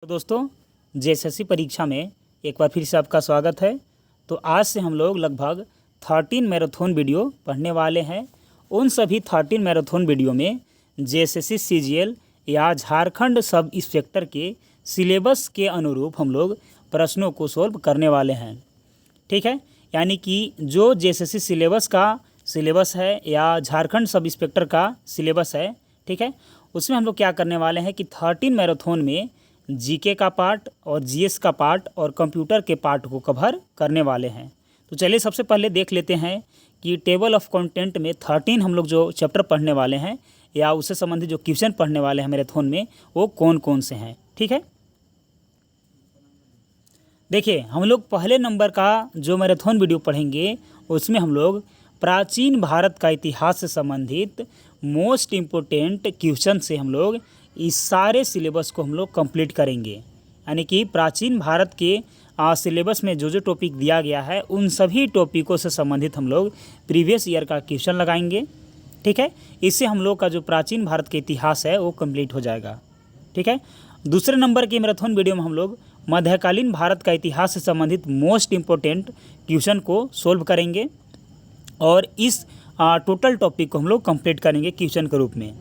दोस्तों जेएसएससी परीक्षा में एक बार फिर से आपका स्वागत है। तो आज से हम लोग लगभग 13 मैराथन वीडियो पढ़ने वाले हैं। उन सभी 13 मैराथन वीडियो में जेएसएससी सीजीएल या झारखंड सब इंस्पेक्टर के सिलेबस के अनुरूप हम लोग प्रश्नों को सोल्व करने वाले हैं। ठीक है, यानी कि जो जेएसएससी सिलेबस है या झारखंड सब इंस्पेक्टर का सिलेबस है, ठीक है, उसमें हम लोग क्या करने वाले हैं कि 13 मैराथन में जीके का पार्ट और जीएस का पार्ट और कंप्यूटर के पार्ट को कवर करने वाले हैं। तो चलिए सबसे पहले देख लेते हैं कि टेबल ऑफ कंटेंट में 13 हम लोग जो चैप्टर पढ़ने वाले हैं या उससे संबंधित जो क्वेश्चन पढ़ने वाले हैं मैराथन में वो कौन कौन से हैं। ठीक है, देखिए हम लोग पहले नंबर का जो मैराथन वीडियो पढ़ेंगे उसमें हम लोग प्राचीन भारत का इतिहास से संबंधित मोस्ट इम्पोर्टेंट क्वेश्चन से हम लोग इस सारे सिलेबस को हम लोग कंप्लीट करेंगे। यानी कि प्राचीन भारत के सिलेबस में जो जो टॉपिक दिया गया है उन सभी टॉपिकों से संबंधित हम लोग प्रीवियस ईयर का क्वेश्चन लगाएंगे। ठीक है, इससे हम लोग का जो प्राचीन भारत के इतिहास है वो कंप्लीट हो जाएगा। ठीक है, दूसरे नंबर के मैराथन वीडियो में हम लोग मध्यकालीन भारत का इतिहास से संबंधित मोस्ट इम्पोर्टेंट क्वेश्चन को सोल्व करेंगे और इस टोटल टॉपिक को हम लोग कंप्लीट करेंगे क्वेश्चन के रूप में।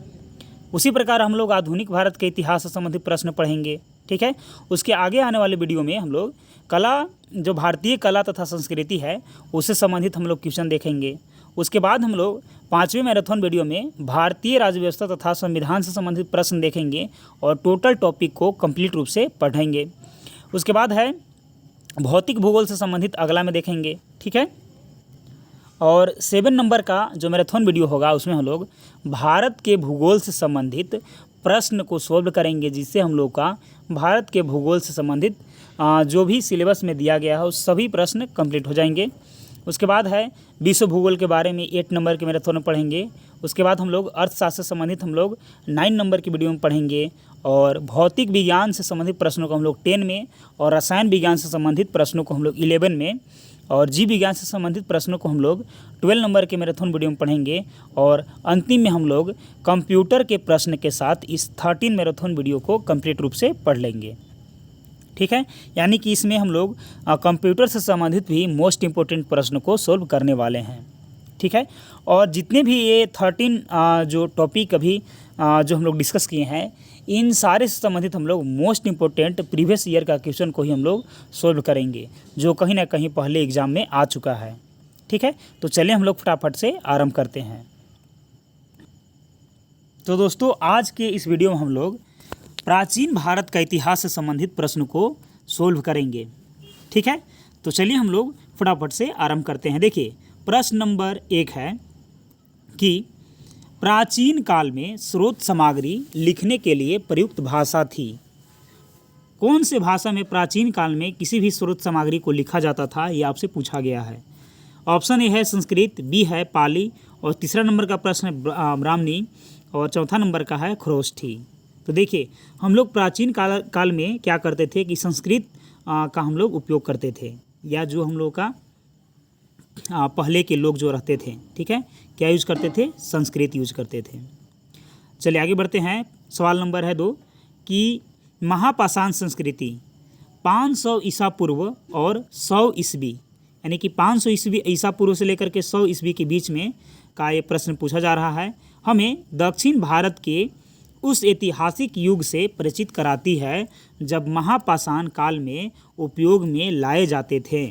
उसी प्रकार हम लोग आधुनिक भारत के इतिहास से संबंधित प्रश्न पढ़ेंगे। ठीक है, उसके आगे आने वाले वीडियो में हम लोग कला, जो भारतीय कला तथा संस्कृति है उससे संबंधित हम लोग क्वेश्चन देखेंगे। उसके बाद हम लोग 5वें मैराथन वीडियो में भारतीय राज्य व्यवस्था तथा संविधान से संबंधित प्रश्न देखेंगे और टोटल टॉपिक को कंप्लीट रूप से पढ़ेंगे। उसके बाद है भौतिक भूगोल से संबंधित अगला में देखेंगे। ठीक है, और 7 नंबर का जो मैराथन वीडियो होगा उसमें हम लोग भारत के भूगोल से संबंधित प्रश्न को सोल्व करेंगे, जिससे हम लोग का भारत के भूगोल से संबंधित जो भी सिलेबस में दिया गया है उस सभी प्रश्न कंप्लीट हो जाएंगे। उसके बाद है विश्व भूगोल के बारे में 8 नंबर के मैराथन में पढ़ेंगे। उसके बाद हम लोग अर्थशास्त्र से संबंधित हम लोग 9 नंबर की वीडियो में पढ़ेंगे और भौतिक विज्ञान से संबंधित प्रश्नों को हम लोग 10 में और रसायन विज्ञान से संबंधित प्रश्नों को हम लोग 11 में और जीव विज्ञान से संबंधित प्रश्नों को हम लोग 12 नंबर के मैराथन वीडियो में पढ़ेंगे और अंतिम में हम लोग कंप्यूटर के प्रश्न के साथ इस 13 मैराथन वीडियो को कंप्लीट रूप से पढ़ लेंगे। ठीक है, यानी कि इसमें हम लोग कंप्यूटर से संबंधित भी मोस्ट इम्पोर्टेंट प्रश्न को सोल्व करने वाले हैं। ठीक है, और जितने भी ये 13 जो टॉपिक अभी जो हम लोग डिस्कस किए हैं इन सारे से संबंधित हम लोग मोस्ट इम्पोर्टेंट प्रीवियस ईयर का क्वेश्चन को ही हम लोग सोल्व करेंगे, जो कहीं ना कहीं पहले एग्जाम में आ चुका है। ठीक है, तो चलिए हम लोग फटाफट से आरंभ करते हैं। तो दोस्तों आज के इस वीडियो में हम लोग प्राचीन भारत का इतिहास से संबंधित प्रश्न को सोल्व करेंगे। ठीक है, तो चलिए हम लोग फटाफट से आरंभ करते हैं। देखिए प्रश्न नंबर 1 है कि प्राचीन काल में स्रोत सामग्री लिखने के लिए प्रयुक्त भाषा थी। कौन से भाषा में प्राचीन काल में किसी भी स्रोत सामग्री को लिखा जाता था, ये आपसे पूछा गया है। ऑप्शन ए है संस्कृत, बी है पाली और तीसरा नंबर का प्रश्न है ब्राह्मणी और चौथा नंबर का है खरोष्ठी। तो देखिए हम लोग प्राचीन काल में क्या करते थे कि संस्कृत का हम लोग उपयोग करते थे, या जो हम लोग का पहले के लोग जो रहते थे, ठीक है, क्या यूज करते थे, संस्कृत यूज करते थे। चलिए आगे बढ़ते हैं। सवाल नंबर है 2 कि महापाषाण संस्कृति 500 ईसा पूर्व और 100 ईस्वी, यानी कि 500 ईसा पूर्व से लेकर के 100 ईस्वी के बीच में का ये प्रश्न पूछा जा रहा है। हमें दक्षिण भारत के उस ऐतिहासिक युग से परिचित कराती है जब महापाषाण काल में उपयोग में लाए जाते थे।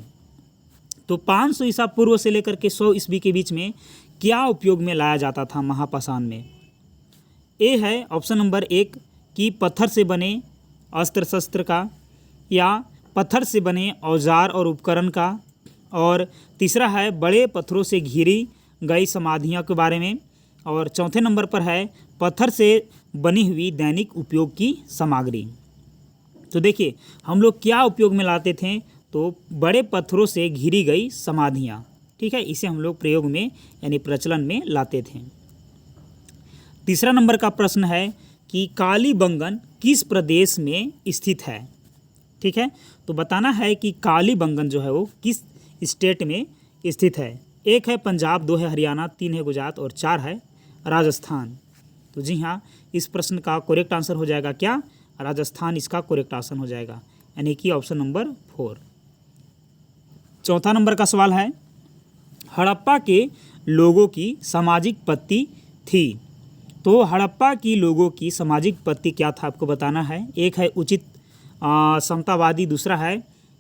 तो 500 ईसा पूर्व से लेकर के 100 ईस्वी के बीच में क्या उपयोग में लाया जाता था महापाषाण में। ए है ऑप्शन नंबर 1 कि पत्थर से बने अस्त्र शस्त्र का, या पत्थर से बने औजार और उपकरण का, और तीसरा है बड़े पत्थरों से घिरी गई समाधियों के बारे में, और चौथे नंबर पर है पत्थर से बनी हुई दैनिक उपयोग की सामग्री। तो देखिए हम लोग क्या उपयोग में लाते थे, तो बड़े पत्थरों से घिरी गई समाधियाँ, ठीक है, इसे हम लोग प्रयोग में यानी प्रचलन में लाते थे। तीसरा नंबर का प्रश्न है कि कालीबंगन किस प्रदेश में स्थित है। ठीक है, तो बताना है कि कालीबंगन जो है वो किस स्टेट में स्थित है। 1 है पंजाब, 2 है हरियाणा, 3 है गुजरात और 4 है राजस्थान। तो जी हाँ, इस प्रश्न का करेक्ट आंसर हो जाएगा क्या, राजस्थान इसका करेक्ट आंसर हो जाएगा, यानी कि ऑप्शन नंबर 4। चौथा नंबर का सवाल है, हड़प्पा के लोगों की सामाजिक पत्ती थी। तो हड़प्पा की लोगों की सामाजिक पत्ती क्या था आपको बताना है। एक है उचित समतावादी, दूसरा है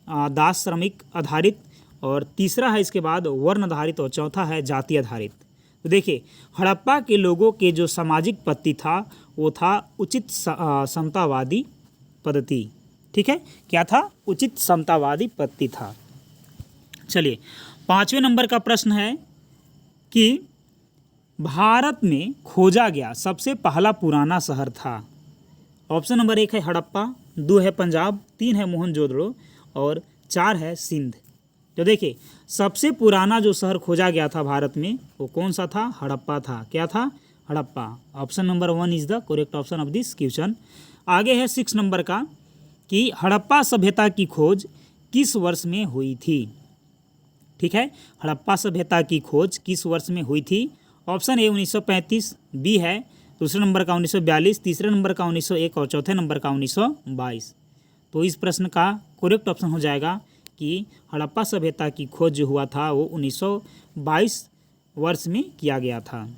दास श्रमिक आधारित, और तीसरा है इसके बाद वर्ण आधारित, और चौथा है जाति आधारित। तो देखिए, हड़प्पा के लोगों के जो सामाजिक पत्ती था वो था उचित समतावादी पद्धति। ठीक है, क्या था? उचित समतावादी पद्धति था। चलिए, 5वें नंबर का प्रश्न है कि भारत में खोजा गया सबसे पहला पुराना शहर था। ऑप्शन नंबर 1 है हड़प्पा, 2 है पंजाब, 3 है मोहनजोदड़ो, और 4 है सिंध। तो देखिए, सबसे पुराना जो शहर खोजा गया था भारत में वो कौन सा था? हड़प्पा था। क्या था? Harappa. Option number 1 is the correct option of this question. आगे है 6 नंबर का कि हड़प्पा सभ्यता की खोज किस वर्ष में हुई थी। ठीक है, हड़प्पा सभ्यता की खोज किस वर्ष में हुई थी? ऑप्शन ए 1935, बी है दूसरे नंबर का 1942, तीसरे नंबर का 1901 और चौथे नंबर का 1922। तो इस प्रश्न का करेक्ट ऑप्शन हो जाएगा कि हड़प्पा सभ्यता की खोज जो हुआ था वो 1922 वर्ष में किया गया था।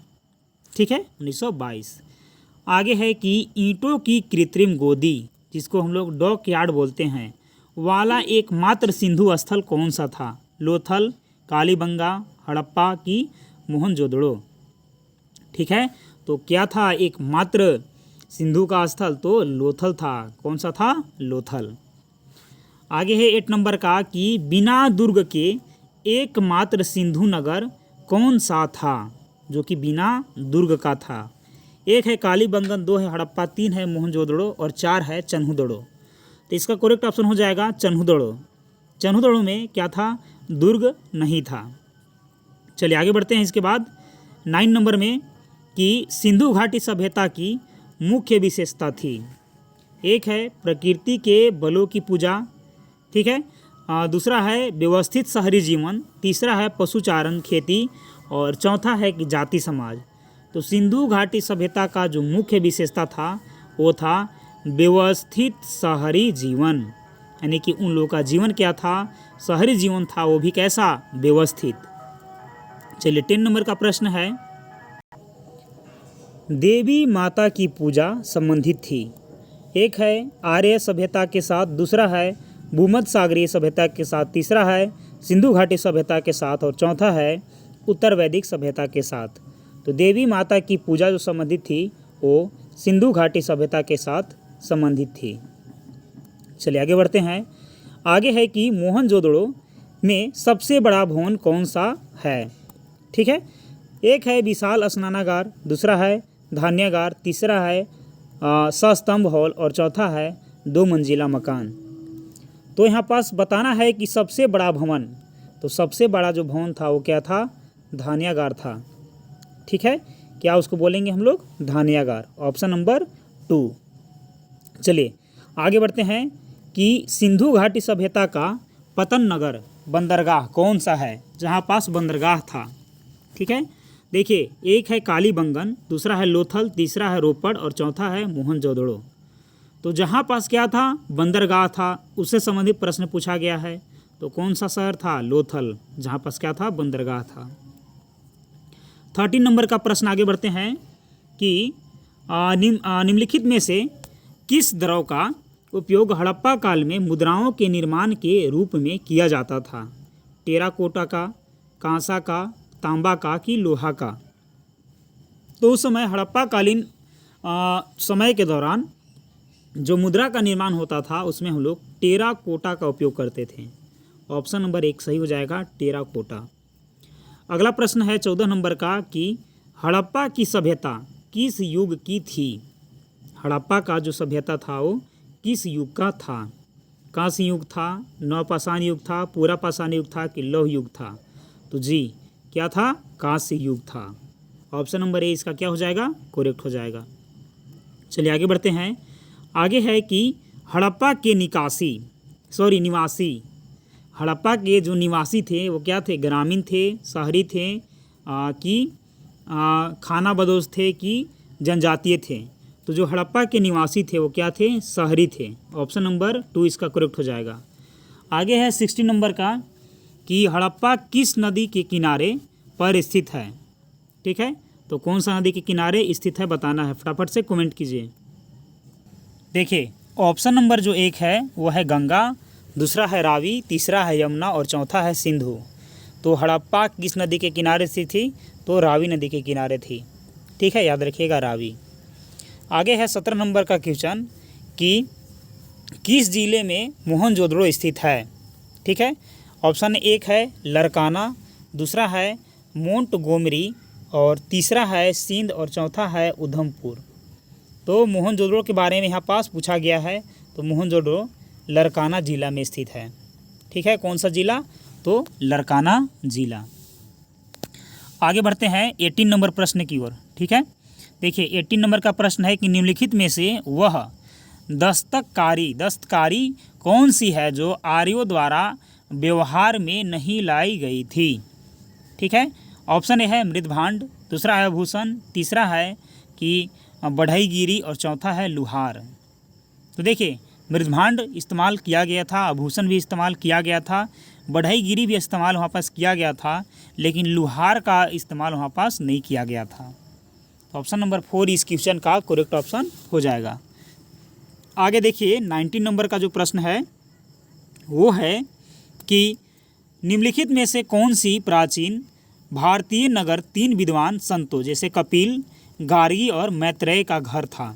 ठीक है, 1922। आगे है कि ईंटों की कृत्रिम गोदी, जिसको हम लोग डॉक यार्ड बोलते हैं, वाला एकमात्र सिंधु स्थल कौन सा था? लोथल, कालीबंगा, हड़प्पा की मोहनजोदड़ो। ठीक है, तो क्या था एकमात्र सिंधु का स्थल? तो लोथल था। कौन सा था? लोथल। आगे है 8 नंबर का कि बिना दुर्ग के एकमात्र सिंधु नगर कौन सा था, जो कि बिना दुर्ग का था? 1 है कालीबंगन, 2 है हड़प्पा, 3 है मोहनजोदड़ो और 4 है चन्हुदड़ो। तो इसका करेक्ट ऑप्शन हो जाएगा चन्हुदड़ो। चन्हुदड़ो में क्या था? दुर्ग नहीं था। चलिए आगे बढ़ते हैं। इसके बाद 9 नंबर में कि सिंधु घाटी सभ्यता की मुख्य विशेषता थी। 1 है प्रकृति के बलों की पूजा, ठीक है, दूसरा है व्यवस्थित शहरी जीवन, तीसरा है पशुचारण खेती, और चौथा है कि जाति समाज। तो सिंधु घाटी सभ्यता का जो मुख्य विशेषता था वो था व्यवस्थित शहरी जीवन, यानी कि उन लोगों का जीवन क्या था? शहरी जीवन था, वो भी कैसा? व्यवस्थित। चलिए 10 नंबर का प्रश्न है, देवी माता की पूजा संबंधित थी। 1 है आर्य सभ्यता के साथ, दूसरा है भूमध्य सागरीय सभ्यता के साथ, तीसरा है सिंधु घाटी सभ्यता के साथ, और चौथा है उत्तर वैदिक सभ्यता के साथ। तो देवी माता की पूजा जो संबंधित थी वो सिंधु घाटी सभ्यता के साथ संबंधित थी। चलिए आगे बढ़ते हैं। आगे है कि मोहनजोदड़ो में सबसे बड़ा भवन कौन सा है? ठीक है, 1 है विशाल स्नानागार, दूसरा है धान्यागार, तीसरा है सस्तंभ हॉल, और चौथा है 2 मंजिला मकान। तो यहाँ पास बताना है कि सबसे बड़ा भवन, तो सबसे बड़ा जो भवन था वो क्या था? धान्यागार था। ठीक है, क्या उसको बोलेंगे हम लोग? धान्यागार। Option number 2। चलिए आगे बढ़ते हैं कि सिंधु घाटी सभ्यता का पतन नगर बंदरगाह कौन सा है, जहाँ पास बंदरगाह था? ठीक है, देखिए, 1 है कालीबंगन, दूसरा है लोथल, तीसरा है रोपड़, और चौथा है मोहनजोदड़ो। तो जहाँ पास क्या था? बंदरगाह था, उससे संबंधित प्रश्न पूछा गया है। तो कौन सा शहर था? लोथल, जहाँ पास क्या था? बंदरगाह था। 13 नंबर का प्रश्न आगे बढ़ते हैं कि निम्नलिखित में से किस द्रव का उपयोग हड़प्पा काल में मुद्राओं के निर्माण के रूप में किया जाता था? टेराकोटा का, कांसा का, तांबा का, कि लोहा का? तो उस समय हड़प्पा कालीन समय के दौरान जो मुद्रा का निर्माण होता था उसमें हम लोग टेराकोटा का उपयोग करते थे। ऑप्शन नंबर 1 सही हो जाएगा, टेराकोटा। अगला प्रश्न है 14 नंबर का कि हड़प्पा की सभ्यता किस युग की थी? हड़प्पा का जो सभ्यता था वो किस युग का था? कांस्य युग था, नवपाषाण युग था, पूरा पाषाण युग था, कि लौह युग था? तो जी क्या था? कांस्य युग था। ऑप्शन नंबर ए इसका क्या हो जाएगा? करेक्ट हो जाएगा। चलिए आगे बढ़ते हैं। आगे है कि हड़प्पा के निवासी, हड़प्पा के जो निवासी थे वो क्या थे? ग्रामीण थे, शहरी थे, कि खानाबदोश थे, कि जनजातीय थे? तो जो हड़प्पा के निवासी थे वो क्या थे, शहरी थे। ऑप्शन नंबर 2 इसका करेक्ट हो जाएगा। आगे है 60 नंबर का कि हड़प्पा किस नदी के किनारे पर स्थित है। ठीक है, तो कौन सा नदी के किनारे स्थित है बताना है, फटाफट से कमेंट कीजिए। देखिए ऑप्शन नंबर जो 1 है वो है गंगा, दूसरा है रावी, तीसरा है यमुना और चौथा है सिंधु। तो हड़प्पा किस नदी के किनारे स्थित थी, तो रावी नदी के किनारे थी। ठीक है, याद रखिएगा रावी। आगे है 17 नंबर का क्वेश्चन कि किस जिले में मोहनजोदड़ो स्थित है। ठीक है, ऑप्शन 1 है लरकाना, दूसरा है मोंटगोमरी और तीसरा है सिंध और चौथा है उधमपुर। तो मोहनजोदड़ो के बारे में यहाँ पास पूछा गया है, तो मोहनजोदड़ो लरकाना जिला में स्थित है। ठीक है, कौन सा जिला, तो लरकाना जिला। आगे बढ़ते हैं 18 नंबर प्रश्न की ओर। ठीक है, देखिए 18 नंबर का प्रश्न है कि निम्नलिखित में से वह दस्तकारी कौन सी है जो आर्यों द्वारा व्यवहार में नहीं लाई गई थी। ठीक है, ऑप्शन ए है मृदभांड, दूसरा है आभूषण, तीसरा है कि बढ़ईगिरी और चौथा है लुहार। तो देखिए मृदभांड इस्तेमाल किया गया था, आभूषण भी इस्तेमाल किया गया था, बढ़ईगिरी भी इस्तेमाल वहाँ पास किया गया था, लेकिन लुहार का इस्तेमाल वहाँ पास नहीं किया गया था। तो ऑप्शन नंबर 4 इस क्वेश्चन का करेक्ट ऑप्शन हो जाएगा। आगे देखिए 19 नंबर का जो प्रश्न है वो है कि निम्नलिखित में से कौन सी प्राचीन भारतीय नगर 3 विद्वान संतों जैसे कपिल, गार्गी और मैत्रेय का घर था।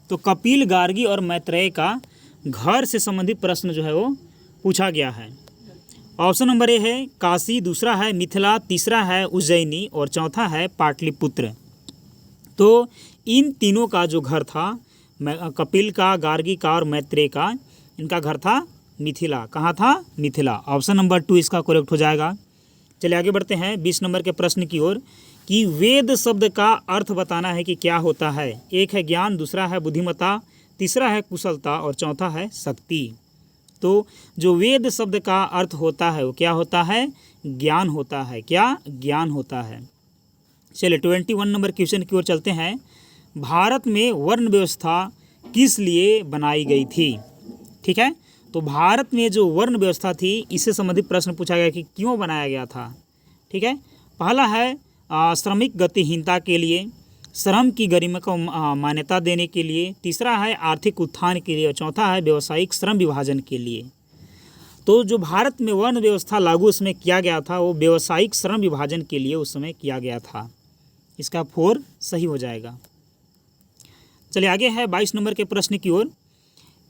तो कपिल, गार्गी और मैत्रेय का घर से संबंधित प्रश्न जो है वो पूछा गया है। ऑप्शन नंबर ए है काशी, दूसरा है मिथिला, तीसरा है उज्जैनी और चौथा है पाटलिपुत्र। तो इन तीनों का जो घर था, कपिल का, गार्गी का और मैत्रेय का, इनका घर था मिथिला। कहाँ था, मिथिला। ऑप्शन नंबर 2 इसका करेक्ट हो जाएगा। चलिए आगे बढ़ते हैं 20 नंबर के प्रश्न की ओर कि वेद शब्द का अर्थ बताना है कि क्या होता है। 1 है ज्ञान, दूसरा है बुद्धिमत्ता, तीसरा है कुशलता और चौथा है शक्ति। तो जो वेद शब्द का अर्थ होता है वो क्या होता है, ज्ञान होता है। क्या, ज्ञान होता है। चलिए 21 नंबर क्वेश्चन की ओर चलते हैं। भारत में वर्ण व्यवस्था किस लिए बनाई गई थी। ठीक है, तो भारत में जो वर्ण व्यवस्था थी इससे संबंधित प्रश्न पूछा गया कि क्यों बनाया गया था। ठीक है, पहला है श्रमिक गतिहीनता के लिए, श्रम की गरिमा को मान्यता देने के लिए, तीसरा है आर्थिक उत्थान के लिए और चौथा है व्यावसायिक श्रम विभाजन के लिए। तो जो भारत में वर्ण व्यवस्था लागू उसमें किया गया था वो व्यावसायिक श्रम विभाजन के लिए उस समय किया गया था। इसका 4 सही हो जाएगा। चलिए आगे है 22 नंबर के प्रश्न की ओर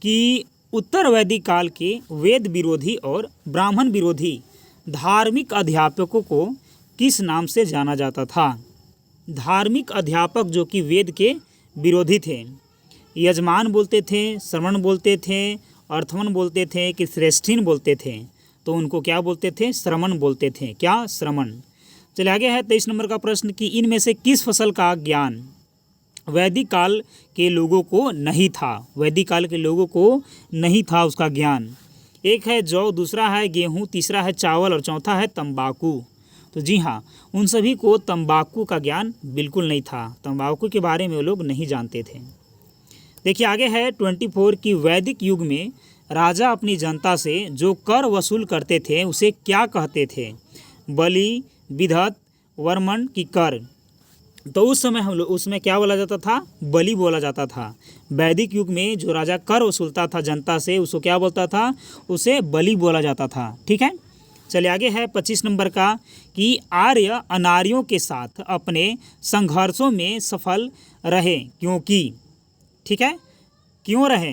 कि उत्तर वैदिक काल के वेद विरोधी और ब्राह्मण विरोधी धार्मिक अध्यापकों को किस नाम से जाना जाता था। धार्मिक अध्यापक जो कि वेद के विरोधी थे, यजमान बोलते थे, श्रवण बोलते थे, अर्थवन बोलते थे कि श्रेष्ठीन बोलते थे, तो उनको क्या बोलते थे, श्रमण बोलते थे। क्या, श्रमण। चलिए आगे है 23 नंबर का प्रश्न कि इनमें से किस फसल का ज्ञान वैदिक काल के लोगों को नहीं था। वैदिक काल के लोगों को नहीं था उसका ज्ञान। 1 है जौ, दूसरा है गेहूँ, तीसरा है चावल और चौथा है तंबाकू। तो जी हाँ, उन सभी को तंबाकू का ज्ञान बिल्कुल नहीं था, तंबाकू के बारे में वो लोग नहीं जानते थे। देखिए आगे है 24 की वैदिक युग में राजा अपनी जनता से जो कर वसूल करते थे उसे क्या कहते थे। बलि, विधत, वर्मण की कर। तो उस समय हम लोग उसमें क्या बोला जाता था, बलि बोला जाता था। वैदिक युग में जो राजा कर वसूलता था जनता से उसको क्या बोलता था, उसे बलि बोला जाता था। ठीक है, चलिए आगे है 25 नंबर का कि आर्य अनार्यों के साथ अपने संघर्षों में सफल रहे क्योंकि। ठीक है, क्यों रहे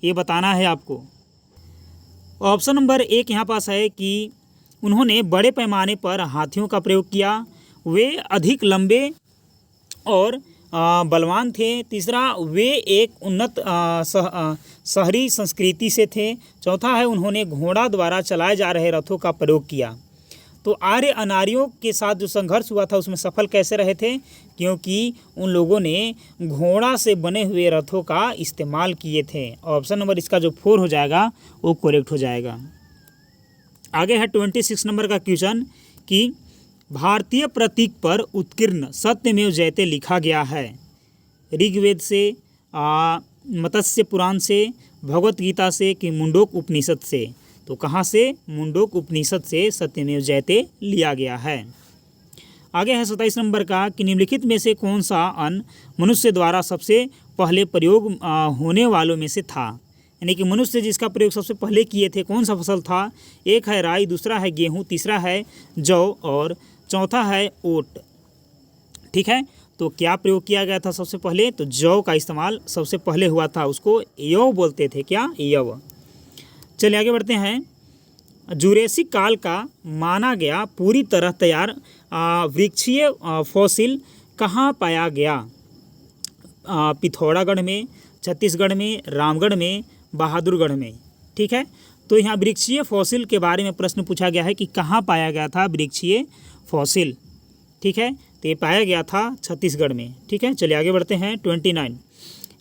ये बताना है आपको। ऑप्शन नंबर 1 यहाँ पास है कि उन्होंने बड़े पैमाने पर हाथियों का प्रयोग किया, वे अधिक लंबे और बलवान थे, तीसरा वे एक उन्नत शहरी संस्कृति से थे, चौथा है उन्होंने घोड़ा द्वारा चलाए जा रहे रथों का प्रयोग किया। तो आर्य अनार्यों के साथ जो संघर्ष हुआ था उसमें सफल कैसे रहे थे, क्योंकि उन लोगों ने घोड़ा से बने हुए रथों का इस्तेमाल किए थे। ऑप्शन नंबर इसका जो 4 हो जाएगा वो करेक्ट हो जाएगा। आगे है 26 नंबर का क्वेश्चन कि भारतीय प्रतीक पर उत्कीर्ण सत्यमेव जयते लिखा गया है। ऋग्वेद से, मत्स्य पुराण से, भगवत गीता से कि मुंडोक उपनिषद से? तो कहाँ से? मुंडोक उपनिषद से सत्यमेव जयते लिया गया है। आगे है 27 नंबर का कि निम्नलिखित में से कौन सा अन्न मनुष्य द्वारा सबसे पहले प्रयोग होने वालों में से था? यानी कि मनुष्य जिसका प्रयोग सबसे पहले किए थे, कौन सा फसल था? एक है राई, दूसरा है गेहूँ, तीसरा है जौ और चौथा है ओट। ठीक है, तो क्या प्रयोग किया गया था सबसे पहले? तो जौ का इस्तेमाल सबसे पहले हुआ था, उसको यव बोलते थे। क्या? यव। चलिए आगे बढ़ते हैं। जुरेसिक काल का माना गया पूरी तरह तैयार वृक्षीय फॉसिल कहाँ पाया गया? पिथौरागढ़ में, छत्तीसगढ़ में, रामगढ़ में, बहादुरगढ़ में। ठीक है, तो यहाँ वृक्षीय फॉसिल के बारे में प्रश्न पूछा गया है कि कहाँ पाया गया था वृक्षीय फॉसिल। ठीक है, तो ये पाया गया था छत्तीसगढ़ में। ठीक है, चलिए आगे बढ़ते हैं। 29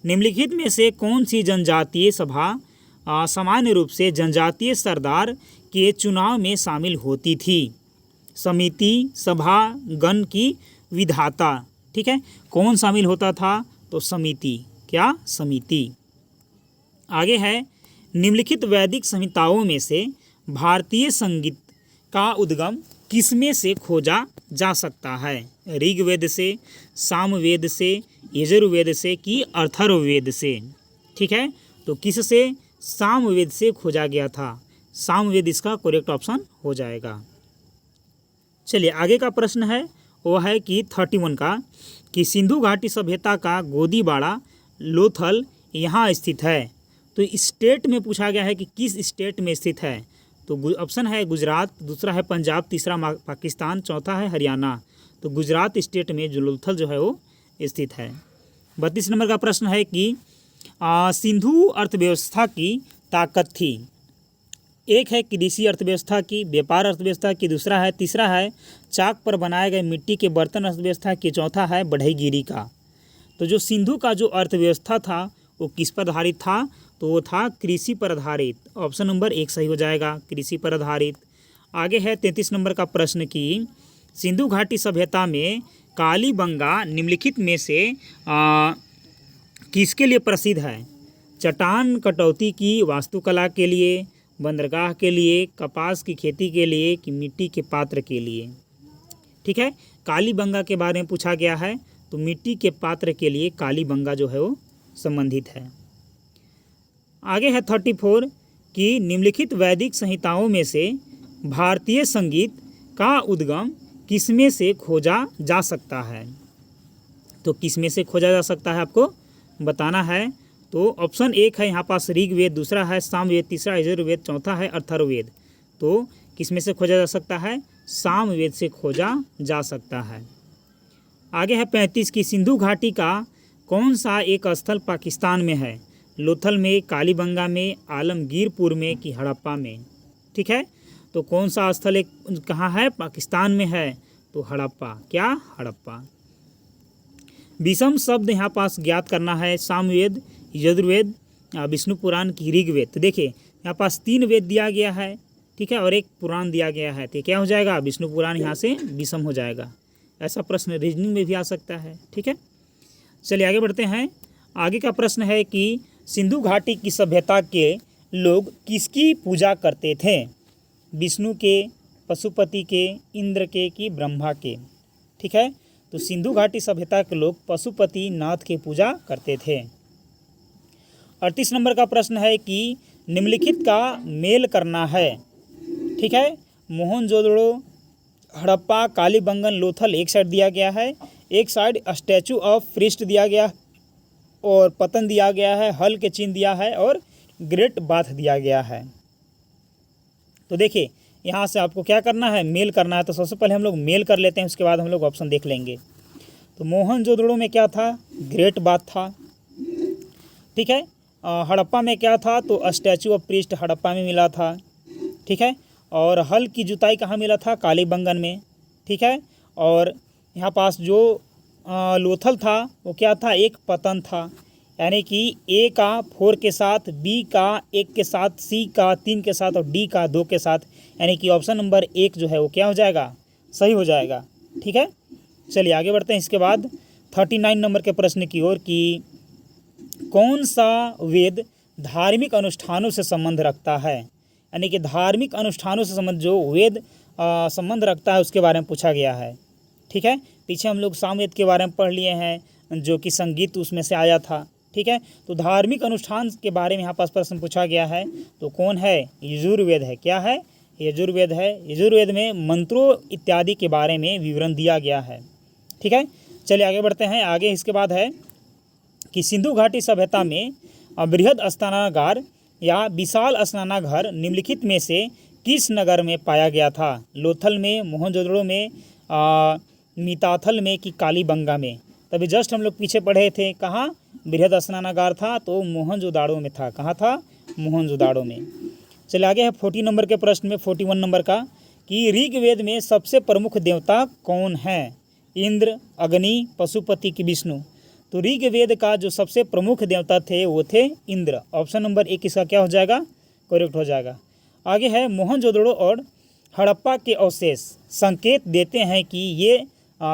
निम्नलिखित में से कौन सी जनजातीय सभा सामान्य रूप से जनजातीय सरदार के चुनाव में शामिल होती थी? समिति, सभा, गण की विधाता। ठीक है, कौन शामिल होता था? तो समिति। क्या? समिति। आगे है निम्नलिखित वैदिक संहिताओं में से भारतीय संगीत का उद्गम किसमें से खोजा जा सकता है? ऋग्वेद से, सामवेद से, यजुर्वेद से कि अथर्ववेद से? ठीक है, तो किससे? सामवेद से खोजा गया था। सामवेद इसका करेक्ट ऑप्शन हो जाएगा। चलिए आगे का प्रश्न है वो है कि 31 का कि सिंधु घाटी सभ्यता का गोदीबाड़ा लोथल यहाँ स्थित है। तो स्टेट में पूछा गया है कि किस स्टेट में स्थित है? तो ऑप्शन है गुजरात, दूसरा है पंजाब, तीसरा पाकिस्तान, चौथा है हरियाणा। तो गुजरात स्टेट में जो लोथल जो है वो स्थित है। 32 नंबर का प्रश्न है कि सिंधु अर्थव्यवस्था की ताकत थी। एक है कृषि अर्थव्यवस्था की, व्यापार अर्थव्यवस्था की, दूसरा है, तीसरा है चाक पर बनाए गए मिट्टी के बर्तन अर्थव्यवस्था की, चौथा है बढ़ईगिरी का। तो जो सिंधु का जो अर्थव्यवस्था था वो किस पर आधारित था? तो वो था कृषि पर आधारित। ऑप्शन नंबर 1 सही हो जाएगा, कृषि पर आधारित। आगे है 33 नंबर का प्रश्न कि सिंधु घाटी सभ्यता में कालीबंगा निम्नलिखित में से किसके लिए प्रसिद्ध है? चट्टान कटौती की वास्तुकला के लिए, बंदरगाह के लिए, कपास की खेती के लिए कि मिट्टी के पात्र के लिए? ठीक है, कालीबंगा के बारे में पूछा गया है, तो मिट्टी के पात्र के लिए कालीबंगा जो है वो संबंधित है। आगे है 34 कि निम्नलिखित वैदिक संहिताओं में से भारतीय संगीत का उद्गम किसमें से खोजा जा सकता है? तो किसमें से खोजा जा सकता है आपको बताना है। तो ऑप्शन 1 है यहाँ पास ऋग्वेद, दूसरा है सामवेद, तीसरा यजुर्वेद, चौथा है अथर्ववेद। तो किसमें से खोजा जा सकता है? सामवेद से खोजा जा सकता है। आगे है 35 की सिंधु घाटी का कौन सा एक स्थल पाकिस्तान में है? लोथल में, कालीबंगा में, आलमगीरपुर में कि हड़प्पा में? ठीक है, तो कौन सा स्थल एक कहाँ है? पाकिस्तान में है, तो हड़प्पा। क्या? हड़प्पा। विषम शब्द यहाँ पास ज्ञात करना है। सामवेद, यजुर्वेद, विष्णु पुराण की ऋग्वेद। तो देखिए यहाँ पास 3 वेद दिया गया है, ठीक है, और एक पुराण दिया गया है। तो क्या हो जाएगा? विष्णु पुराण यहाँ से विषम हो जाएगा। ऐसा प्रश्न रीजनिंग में भी आ सकता है। ठीक है, चलिए आगे बढ़ते हैं। आगे का प्रश्न है कि सिंधु घाटी की सभ्यता के लोग किसकी पूजा करते थे? विष्णु के, पशुपति के, इंद्र के कि ब्रह्मा के? ठीक है, तो सिंधु घाटी सभ्यता के लोग पशुपति नाथ की पूजा करते थे। 38 नंबर का प्रश्न है कि निम्नलिखित का मेल करना है। ठीक है, मोहनजोदड़ो, हड़प्पा, कालीबंगन, लोथल एक साइड दिया गया है, एक साइड स्टैचू ऑफ फ्रिस्ट दिया गया और पतन दिया गया है, हल के चिन्ह दिया है और ग्रेट बाथ दिया गया है। तो देखिए यहाँ से आपको क्या करना है? मेल करना है। तो सबसे पहले हम लोग मेल कर लेते हैं, उसके बाद हम लोग ऑप्शन देख लेंगे। तो मोहनजोदड़ो में क्या था? ग्रेट बाथ था। ठीक है, हड़प्पा में क्या था? तो स्टैचू ऑफ फ्रिस्ट हड़प्पा में मिला था। ठीक है, और हल की जुताई कहाँ मिला था? कालीबंगन में। ठीक है, और यहाँ पास जो लोथल था वो क्या था? एक पतन था, यानी कि ए का 4 के साथ, बी का 1 के साथ, सी का 3 के साथ और डी का 2 के साथ, यानी कि ऑप्शन नंबर 1 जो है वो क्या हो जाएगा? सही हो जाएगा। ठीक है, चलिए आगे बढ़ते हैं। इसके बाद 39 नंबर के प्रश्न की ओर कि कौन सा वेद धार्मिक अनुष्ठानों से संबंध रखता है, यानी कि धार्मिक अनुष्ठानों से संबंध जो वेद संबंध रखता है उसके बारे में पूछा गया है। ठीक है, पीछे हम लोग सामवेद के बारे में पढ़ लिए हैं जो कि संगीत उसमें से आया था। ठीक है, तो धार्मिक अनुष्ठान के बारे में यहाँ पास प्रश्न पूछा गया है, तो कौन है? यजुर्वेद है। क्या है? यजुर्वेद है। यजुर्वेद में मंत्रों इत्यादि के बारे में विवरण दिया गया है। ठीक है, चलिए आगे बढ़ते हैं। आगे इसके बाद है कि सिंधु घाटी सभ्यता में बृहद स्नानागार या विशाल स्नानाघर निम्नलिखित में से किस नगर में पाया गया था? लोथल में, मोहनजोदड़ो में, मिताथल में कि कालीबंगा में? तभी जस्ट हम लोग पीछे पढ़े थे, कहाँ बृहद स्नानागार था? तो मोहनजोदड़ो में था। कहाँ था? मोहनजोदड़ो में। चलिए आगे है 40 नंबर के प्रश्न में 41 नंबर का कि ऋग्वेद में सबसे प्रमुख देवता कौन है? इंद्र, अग्नि, पशुपति की विष्णु? तो ऋग्वेद का जो सबसे प्रमुख देवता थे वो थे इंद्र। ऑप्शन नंबर 1 इसका क्या हो जाएगा? करेक्ट हो जाएगा। आगे है मोहनजोदड़ो और हड़प्पा के अवशेष संकेत देते हैं कि ये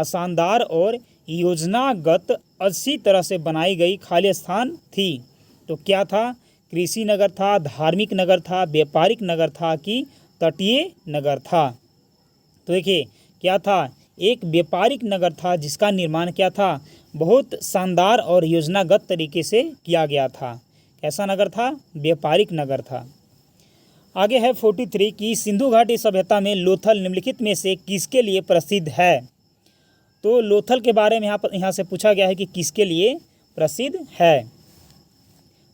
शानदार और योजनागत अच्छी तरह से बनाई गई खाली स्थान थी। तो क्या था? कृषि नगर था, धार्मिक नगर था, व्यापारिक नगर था कि तटीय नगर था? तो देखिए क्या था? एक व्यापारिक नगर था जिसका निर्माण क्या था? बहुत शानदार और योजनागत तरीके से किया गया था। कैसा नगर था? व्यापारिक नगर था। आगे है 43 कि सिंधु घाटी सभ्यता में लोथल निम्नलिखित में से किसके लिए प्रसिद्ध है? तो लोथल के बारे में यहाँ से पूछा गया है कि किसके लिए प्रसिद्ध है?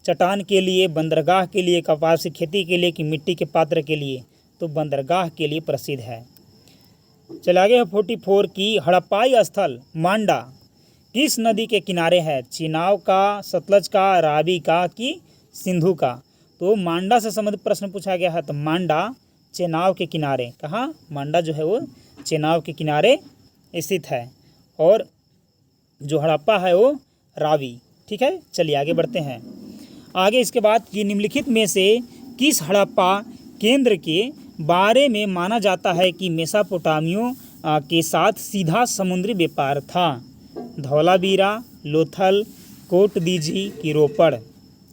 चट्टान के लिए, बंदरगाह के लिए, कपास की खेती के लिए कि मिट्टी के पात्र के लिए? तो बंदरगाह के लिए प्रसिद्ध है। चल आगे है 44 की हड़प्पाई स्थल मांडा किस नदी के किनारे है? चिनाब का, सतलज का, रावी का कि सिंधु का? तो मांडा से संबंधित प्रश्न पूछा गया है। तो मांडा चेनाब के किनारे। कहाँ? मांडा जो है वो चेनाब के किनारे स्थित है और जो हड़प्पा है वो रावी। ठीक है, चलिए आगे बढ़ते हैं। आगे इसके बाद कि निम्नलिखित में से किस हड़प्पा केंद्र के बारे में माना जाता है कि मेसोपोटामियों के साथ सीधा समुद्री व्यापार था? धौलावीरा, लोथल, कोटदीजी की रोपड़?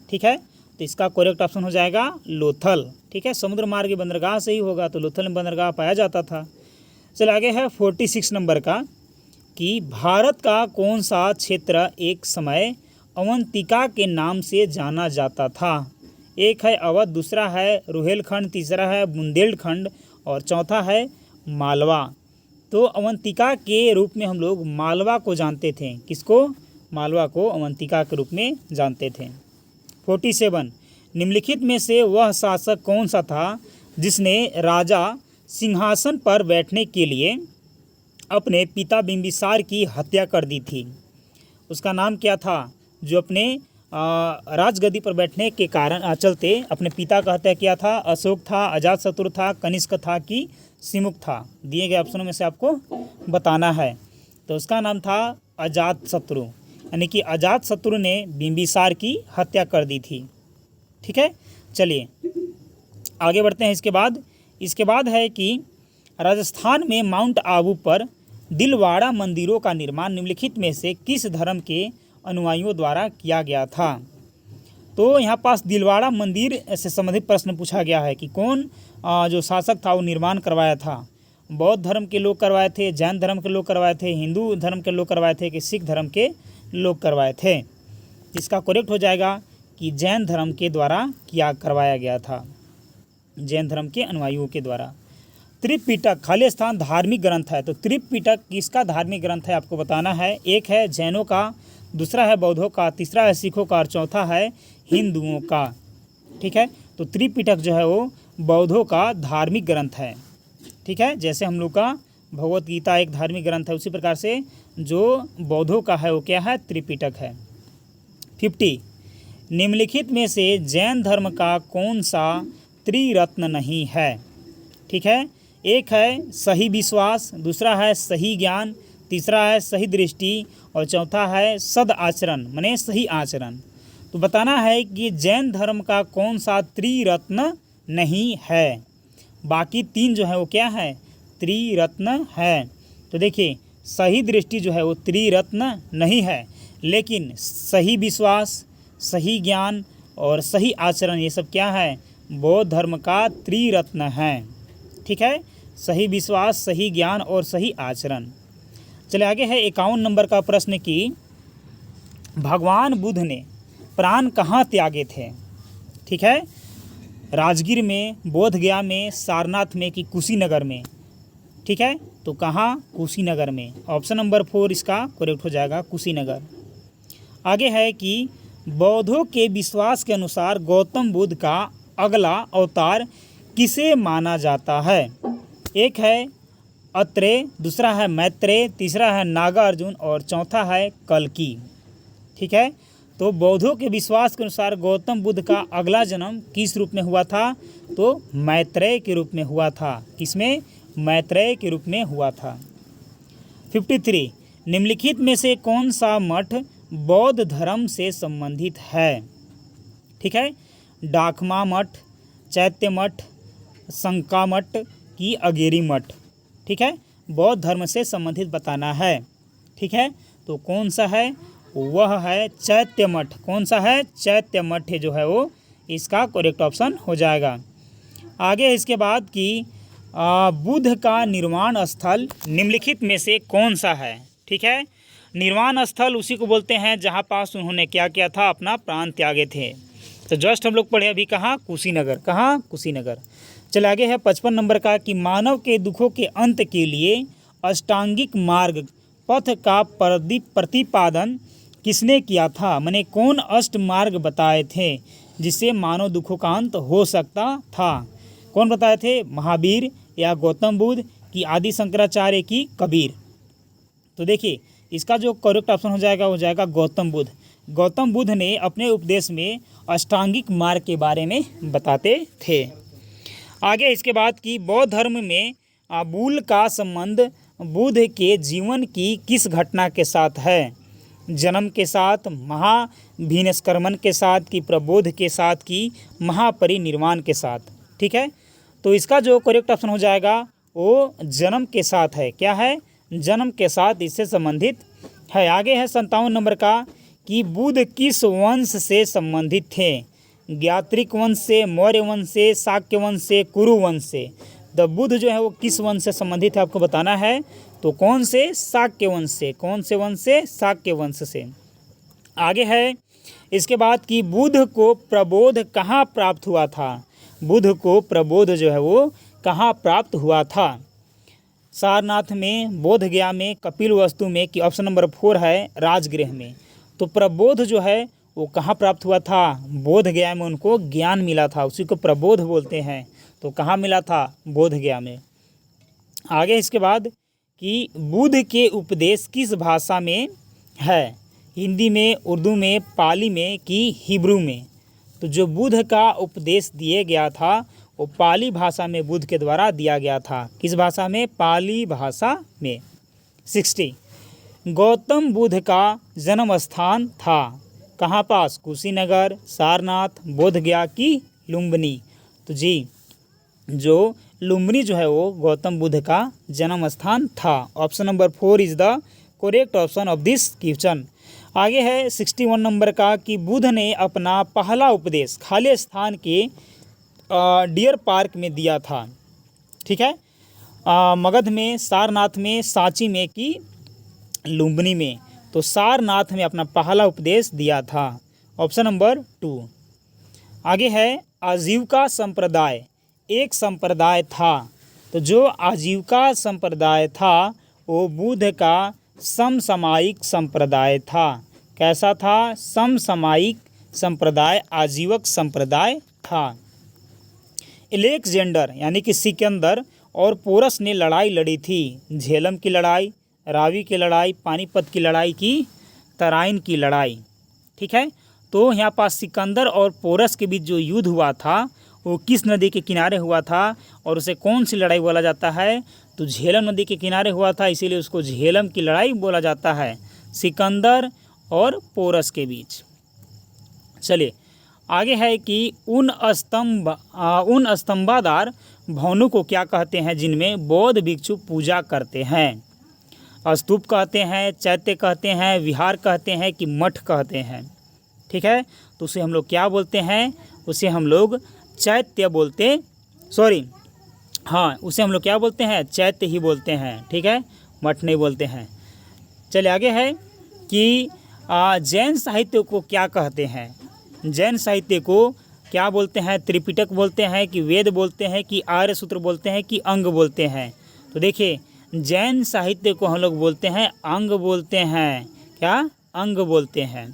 ठीक है, तो इसका करेक्ट ऑप्शन हो जाएगा लोथल। ठीक है, समुद्र मार्ग बंदरगाह से ही होगा, तो लोथल में बंदरगाह पाया जाता था। चल आगे है 46 नंबर का कि भारत का कौन सा क्षेत्र एक समय अवंतिका के नाम से जाना जाता था? एक है अवध, दूसरा है रुहेलखंड, तीसरा है बुंदेलखंड और चौथा है मालवा। तो अवंतिका के रूप में हम लोग मालवा को जानते थे। किसको? मालवा को अवंतिका के रूप में जानते थे। 47 निम्नलिखित में से वह शासक कौन सा था जिसने राजा सिंहासन पर बैठने के लिए अपने पिता बिंबिसार की हत्या कर दी थी? उसका नाम क्या था? जो अपने राजगद्दी पर बैठने के कारण चलते अपने पिता का हत्या किया था? अशोक था, अजातशत्रु था, कनिष्क था कि सिमुक था? दिए गए ऑप्शनों में से आपको बताना है। तो उसका नाम था अजातशत्रु, यानी कि अजातशत्रु ने बिंबिसार की हत्या कर दी थी। ठीक है, चलिए आगे बढ़ते हैं। इसके बाद है कि राजस्थान में माउंट आबू पर दिलवाड़ा मंदिरों का निर्माण निम्नलिखित में से किस धर्म के अनुयायियों द्वारा किया गया था? तो यहाँ पास दिलवाड़ा मंदिर से संबंधित प्रश्न पूछा गया है कि कौन जो शासक था वो निर्माण करवाया था? बौद्ध धर्म के लोग करवाए थे, जैन धर्म के लोग करवाए थे, हिंदू धर्म के लोग करवाए थे कि सिख धर्म के लोग करवाए थे? इसका करेक्ट हो जाएगा कि जैन धर्म के द्वारा करवाया गया था, जैन धर्म के अनुयायियों के द्वारा। त्रिपिटक खाली स्थान धार्मिक ग्रंथ है, तो त्रिपिटक किसका धार्मिक ग्रंथ है आपको बताना है। एक है जैनों का, दूसरा है बौद्धों का, तीसरा है सिखों का और चौथा है हिंदुओं का। ठीक है, तो त्रिपिटक जो है वो बौद्धों का धार्मिक ग्रंथ है। ठीक है, जैसे हम लोग का भगवत गीता एक धार्मिक ग्रंथ है, उसी प्रकार से जो बौद्धों का है वो क्या है? त्रिपिटक है। 50 निम्नलिखित में से जैन धर्म का कौन सा त्रिरत्न नहीं है? ठीक है, एक है सही विश्वास, दूसरा है सही ज्ञान, तीसरा है सही दृष्टि और चौथा है सद आचरण, माने सही आचरण। तो बताना है कि जैन धर्म का कौन सा त्रिरत्न नहीं है। बाकी तीन जो है वो क्या है? त्रिरत्न है। तो देखिए सही दृष्टि जो है वो त्रिरत्न नहीं है, लेकिन सही विश्वास, सही ज्ञान और सही आचरण, ये सब क्या है? बौद्ध धर्म का त्रिरत्न है। ठीक है, सही विश्वास, सही ज्ञान और सही आचरण। चले आगे है 51 नंबर का प्रश्न कि भगवान बुद्ध ने प्राण कहाँ त्यागे थे? ठीक है, राजगीर में, बोधगया में, सारनाथ में कि कुशीनगर में? ठीक है, तो कहाँ? कुशीनगर में। ऑप्शन नंबर 4 इसका करेक्ट हो जाएगा, कुशीनगर। आगे है कि बौद्धों के विश्वास के अनुसार गौतम बुद्ध का अगला अवतार किसे माना जाता है? एक है अत्रेय, दूसरा है मैत्रेय, तीसरा है नागार्जुन और चौथा है कल्कि। ठीक है, तो बौद्धों के विश्वास के अनुसार गौतम बुद्ध का अगला जन्म किस रूप में हुआ था? तो मैत्रेय के रूप में हुआ था। किसमें? मैत्रेय के रूप में हुआ था। 53 निम्नलिखित में से कौन सा मठ बौद्ध धर्म से संबंधित है? ठीक है, डाकमा मठ, चैत्य मठ, संका मठ कि अगेरी मठ? ठीक है, बौद्ध धर्म से संबंधित बताना है। ठीक है, तो कौन सा है? वह है चैत्य मठ। कौन सा है? चैत्य मठ जो है वो इसका करेक्ट ऑप्शन हो जाएगा। आगे इसके बाद कि बुद्ध का निर्वाण स्थल निम्नलिखित में से कौन सा है? ठीक है, निर्वाण स्थल उसी को बोलते हैं जहाँ पास उन्होंने क्या किया था? अपना प्राण त्यागे थे। तो जस्ट हम लोग पढ़े अभी कहाँ? कुशीनगर। कहाँ? कुशीनगर। चले आगे है 55 नंबर का कि मानव के दुखों के अंत के लिए अष्टांगिक मार्ग पथ का प्रतिपादन किसने किया था? माने कौन अष्ट मार्ग बताए थे जिससे मानव दुखों का अंत हो सकता था? कौन बताए थे? महावीर या गौतम बुद्ध की आदि शंकराचार्य की कबीर? तो देखिए इसका जो करेक्ट ऑप्शन हो जाएगा वो जाएगा गौतम बुद्ध। गौतम बुद्ध ने अपने उपदेश में अष्टांगिक मार्ग के बारे में बताते थे। आगे इसके बाद कि बौद्ध धर्म में बुल का संबंध बुद्ध के जीवन की किस घटना के साथ है? जन्म के साथ, महाभिनिष्क्रमण के साथ कि प्रबोध के साथ कि महापरिनिर्वाण के साथ? ठीक है, तो इसका जो करेक्ट ऑप्शन हो जाएगा वो जन्म के साथ है। क्या है? जन्म के साथ इससे संबंधित है। आगे है 57 नंबर का कि बुद्ध किस वंश से संबंधित थे? ज्ञात्रिक वंश से, मौर्य वंश से, शाक्य वंश से, कुरु वंश से? द बुद्ध जो है वो किस वंश से संबंधित है आपको बताना है। तो कौन से? शाक्य वंश से। कौन से वंश से? शाक्य वंश से। आगे है इसके बाद कि बुद्ध को प्रबोध कहाँ प्राप्त हुआ था? बुद्ध को प्रबोध जो है वो कहाँ प्राप्त हुआ था? सारनाथ में, बोधगया में, कपिलवस्तु में कि ऑप्शन नंबर 4 है राजगृह में? तो प्रबोध जो है वो कहाँ प्राप्त हुआ था? बोधगया में उनको ज्ञान मिला था, उसी को प्रबोध बोलते हैं। तो कहाँ मिला था? बोधगया में। आगे इसके बाद कि बुद्ध के उपदेश किस भाषा में है? हिंदी में, उर्दू में, पाली में कि हिब्रू में? तो जो बुद्ध का उपदेश दिया गया था वो पाली भाषा में बुद्ध के द्वारा दिया गया था। किस भाषा में? पाली भाषा में। 60 गौतम बुद्ध का जन्म स्थान था कहाँ पास? कुशीनगर, सारनाथ, बोधगया की लुम्बिनी? तो जी जो लुम्बिनी जो है वो गौतम बुद्ध का जन्म स्थान था। Option number 4 is the correct option of this question. आगे है 61 नंबर का कि बुद्ध ने अपना पहला उपदेश खाली स्थान के डियर पार्क में दिया था। ठीक है, मगध में, सारनाथ में, सांची में कि लुम्बिनी में? तो सारनाथ में अपना पहला उपदेश दिया था। Option number 2। आगे है आजीविका संप्रदाय एक संप्रदाय था। तो जो आजीविका संप्रदाय था वो बुद्ध का समसामयिक संप्रदाय था। कैसा था? समसामयिक संप्रदाय, आजीवक संप्रदाय था। अलेक्जेंडर यानी कि सिकंदर और पोरस ने लड़ाई लड़ी थी। झेलम की लड़ाई, रावी की लड़ाई, पानीपत की लड़ाई की तराइन की लड़ाई। ठीक है, तो यहाँ पास सिकंदर और पोरस के बीच जो युद्ध हुआ था वो किस नदी के किनारे हुआ था और उसे कौन सी लड़ाई बोला जाता है? तो झेलम नदी के किनारे हुआ था, इसीलिए उसको झेलम की लड़ाई बोला जाता है, सिकंदर और पोरस के बीच। चलिए आगे है कि उन स्तंभादार भवनों को क्या कहते हैं जिनमें बौद्ध भिक्षु पूजा करते हैं? स्तूप कहते हैं, चैत्य कहते हैं, विहार कहते हैं कि मठ कहते हैं? ठीक है, तो उसे हम लोग क्या बोलते हैं, उसे हम लोग चैत्य बोलते, सॉरी हाँ उसे हम लोग क्या बोलते हैं, चैत्य ही बोलते हैं। ठीक है, मठ नहीं बोलते हैं। चलिए आगे है कि जैन साहित्य को क्या कहते हैं। जैन साहित्य को क्या बोलते हैं, त्रिपिटक बोलते हैं कि वेद बोलते हैं कि आर्य सूत्र बोलते हैं कि अंग बोलते हैं। तो देखिए जैन साहित्य को हम लोग बोलते हैं अंग बोलते हैं। क्या, अंग बोलते हैं।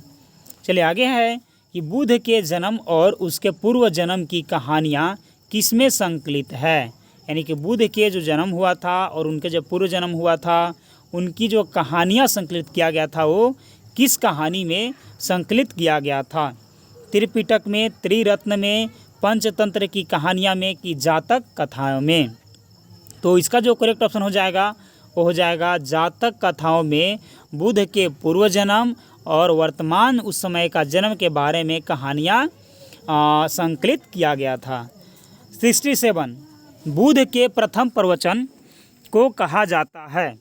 चलिए आगे है कि बुद्ध के जन्म और उसके पूर्व जन्म की कहानियाँ किसमें संकलित है। यानी कि बुद्ध के जो जन्म हुआ था और उनके जो पूर्व जन्म हुआ था, उनकी जो कहानियाँ संकलित किया गया था वो किस कहानी में संकलित किया गया था। त्रिपिटक में, त्रिरत्न में, पंचतंत्र की कहानियाँ में कि जातक कथाओं में। तो इसका जो करेक्ट ऑप्शन हो जाएगा वो हो जाएगा जातक कथाओं में बुद्ध के पूर्व जन्म और वर्तमान उस समय का जन्म के बारे में कहानियाँ संकलित किया गया था। 67 बुद्ध के प्रथम प्रवचन को कहा जाता है।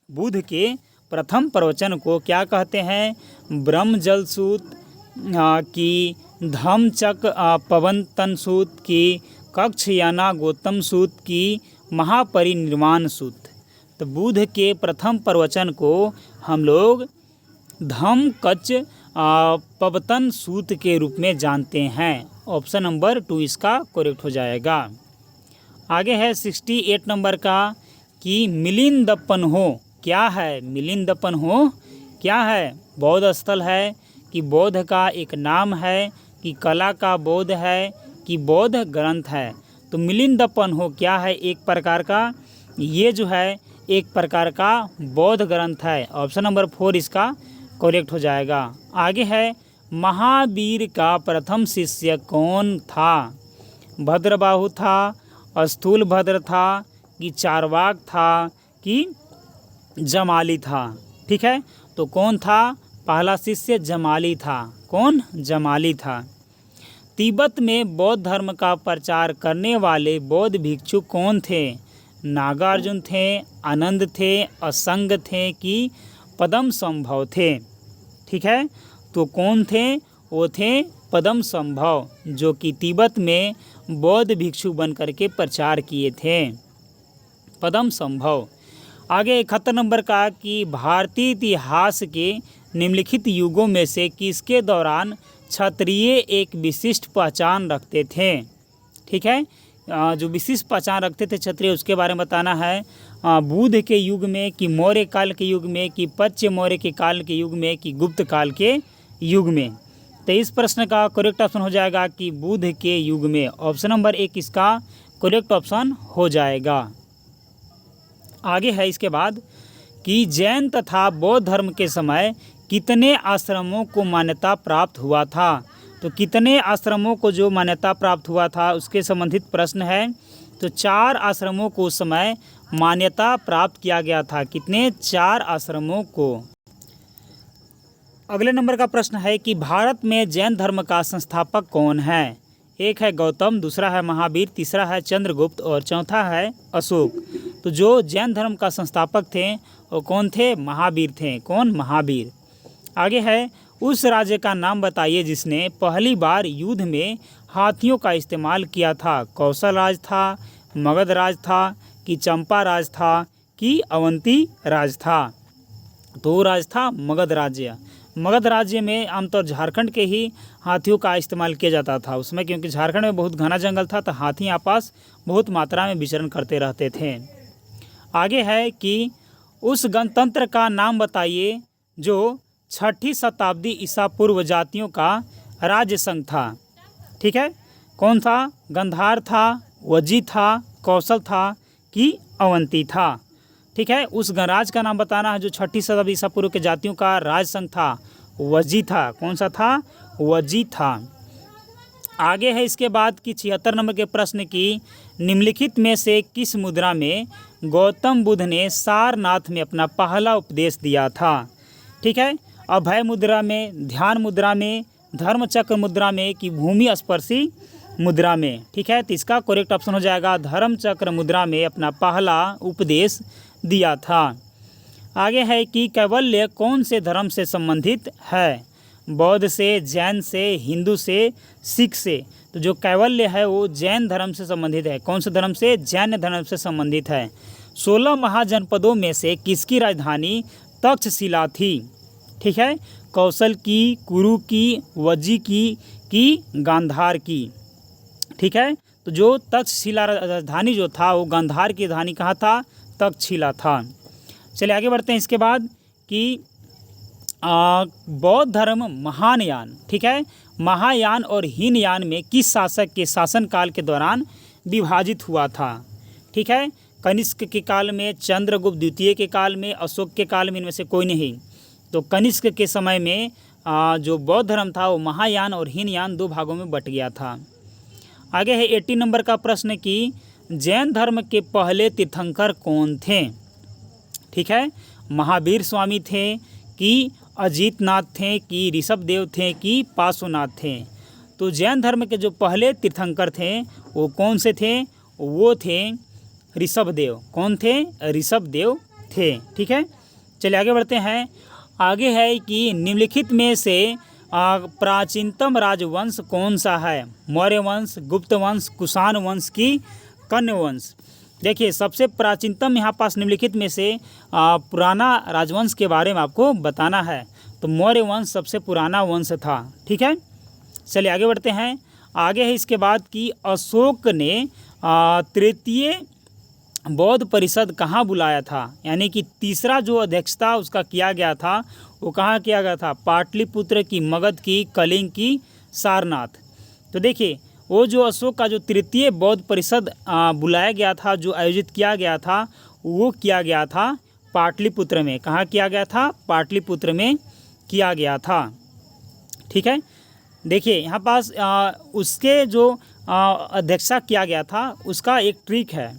बुद्ध के प्रथम प्रवचन को क्या कहते हैं, ब्रह्मजल सूत की, धम्मचक पवनतन सूत की, कक्षयाना गौतम सूत की, महापरिनिर्वाण सूत। तो बुद्ध के प्रथम प्रवचन को हम लोग धम्मकच पवतन सूत के रूप में जानते हैं। ऑप्शन नंबर 2 इसका करेक्ट हो जाएगा। आगे है 68 नंबर का कि मिलिंदपन्हो क्या है। मिलिंदपन्हो क्या है, बौद्ध स्थल है कि बौद्ध का एक नाम है कि कला का बौद्ध है कि बौद्ध ग्रंथ है। तो मिलिंदपन्हो क्या है, एक प्रकार का, ये जो है एक प्रकार का बौद्ध ग्रंथ है। ऑप्शन नंबर 4 इसका करेक्ट हो जाएगा। आगे है महावीर का प्रथम शिष्य कौन था। भद्रबाहु था, स्थूलभद्र था कि चारवाक था कि जमाली था। ठीक है, तो कौन था, पहला शिष्य जमाली था। कौन, जमाली था। तिब्बत में बौद्ध धर्म का प्रचार करने वाले बौद्ध भिक्षु कौन थे। नागार्जुन थे, आनंद थे, असंग थे कि पद्म संभव थे। ठीक है, तो कौन थे, वो थे पद्म संभव, जो कि तिब्बत में बौद्ध भिक्षु बन करके प्रचार किए थे। पद्म संभव। आगे 71 नंबर का कि भारतीय इतिहास के निम्नलिखित युगों में से किसके दौरान क्षत्रिय एक विशिष्ट पहचान रखते थे। ठीक है, जो विशिष्ट पहचान रखते थे क्षत्रिय, उसके बारे में बताना है। बुद्ध के युग में कि मौर्य काल के युग में कि पच्य मौर्य के काल के युग में कि गुप्त काल के युग में। तो इस प्रश्न का करेक्ट ऑप्शन हो जाएगा कि बुद्ध के युग में। ऑप्शन नंबर 1 इसका करेक्ट ऑप्शन हो जाएगा। आगे है इसके बाद कि जैन तथा बौद्ध धर्म के समय कितने आश्रमों को मान्यता प्राप्त हुआ था। तो कितने आश्रमों को जो मान्यता प्राप्त हुआ था उसके संबंधित प्रश्न है। तो 4 आश्रमों को उस समय मान्यता प्राप्त किया गया था। कितने, 4 आश्रमों को। अगले नंबर का प्रश्न है कि भारत में जैन धर्म का संस्थापक कौन है। एक है गौतम, दूसरा है महावीर, तीसरा है चंद्रगुप्त और चौथा है अशोक। तो जो जैन धर्म का संस्थापक थे वो कौन थे, महावीर थे। कौन, महावीर। आगे है उस राज्य का नाम बताइए जिसने पहली बार युद्ध में हाथियों का इस्तेमाल किया था। कौशल राज था, मगध राज था कि चंपा राज था कि अवंती राज था। तो राज था मगध राज्य। मगध राज्य में आमतौर झारखंड के ही हाथियों का इस्तेमाल किया जाता था उसमें, क्योंकि झारखंड में बहुत घना जंगल था तो हाथी आपस बहुत मात्रा में विचरण करते रहते थे। आगे है कि उस गणतंत्र का नाम बताइए जो 6ठी शताब्दी ईसा पूर्व जातियों का राज्य संघ था। ठीक है, कौन था, गंधार था, वजी था, कौशल था कि अवंती था। ठीक है, उस गणराज का नाम बताना है जो 6ठी शताब्दी ईसा पूर्व के जातियों का राज संघ था। वजी था। कौन सा था, वजी था। आगे है इसके बाद कि 76 नंबर के प्रश्न की निम्नलिखित में से किस मुद्रा में गौतम बुद्ध ने सारनाथ में अपना पहला उपदेश दिया था। ठीक है, अभय मुद्रा में, ध्यान मुद्रा में, धर्मचक्र मुद्रा में कि भूमि स्पर्शी मुद्रा में। ठीक है, तो इसका करेक्ट ऑप्शन हो जाएगा धर्मचक्र मुद्रा में अपना पहला उपदेश दिया था। आगे है कि कैवल्य कौन से धर्म से संबंधित है। बौद्ध से, जैन से, हिंदू से, सिख से। तो जो कैवल्य है वो जैन धर्म से संबंधित है। कौन से धर्म से? जैन धर्म से संबंधित है। 16 महाजनपदों में से किसकी राजधानी तक्षशिला थी? ठीक है, कौशल की, कुरु की, वज्जी की गांधार की। ठीक है, तो जो तक्षशिला राजधानी जो था वो गांधार की राजधानी कहाँ था? तक्षशिला था। चलिए आगे बढ़ते हैं। इसके बाद कि बौद्ध धर्म महायान, ठीक है, महायान और हीनयान में किस शासक के शासनकाल के दौरान विभाजित हुआ था? ठीक है, कनिष्क के काल में, चंद्रगुप्त द्वितीय के काल में, अशोक के काल में, इनमें से कोई नहीं। तो कनिष्क के समय में जो बौद्ध धर्म था वो महायान और हीनयान 2 भागों में बट गया था। आगे है 80 नंबर का प्रश्न कि जैन धर्म के पहले तीर्थंकर कौन थे? ठीक है, महावीर स्वामी थे कि अजीतनाथ थे कि ऋषभदेव थे कि पार्श्वनाथ थे? तो जैन धर्म के जो पहले तीर्थंकर थे वो कौन से थे? वो थे ऋषभदेव। कौन थे? ऋषभदेव थे। ठीक है, चलिए आगे बढ़ते हैं। आगे है कि निम्नलिखित में से प्राचीनतम राजवंश कौन सा है? मौर्य वंश, गुप्त वंश, कुषाण वंश की कण्व वंश? देखिए, सबसे प्राचीनतम यहाँ पास निम्नलिखित में से पुराना राजवंश के बारे में आपको बताना है। तो मौर्य वंश सबसे पुराना वंश था। ठीक है, चलिए आगे बढ़ते हैं। आगे है इसके बाद कि अशोक ने तृतीय बौद्ध परिषद कहाँ बुलाया था? यानी कि तीसरा जो अध्यक्षता उसका किया गया था वो कहाँ किया गया था? पाटलिपुत्र की, मगध की, कलिंग की, सारनाथ। तो देखिए, वो जो अशोक का जो तृतीय बौद्ध परिषद बुलाया गया था, जो आयोजित किया गया था, वो किया गया था पाटलिपुत्र में। कहाँ किया गया था? पाटलिपुत्र में किया गया था। ठीक है, देखिए यहाँ पास उसके जो अध्यक्षता किया गया था उसका एक ट्रिक है।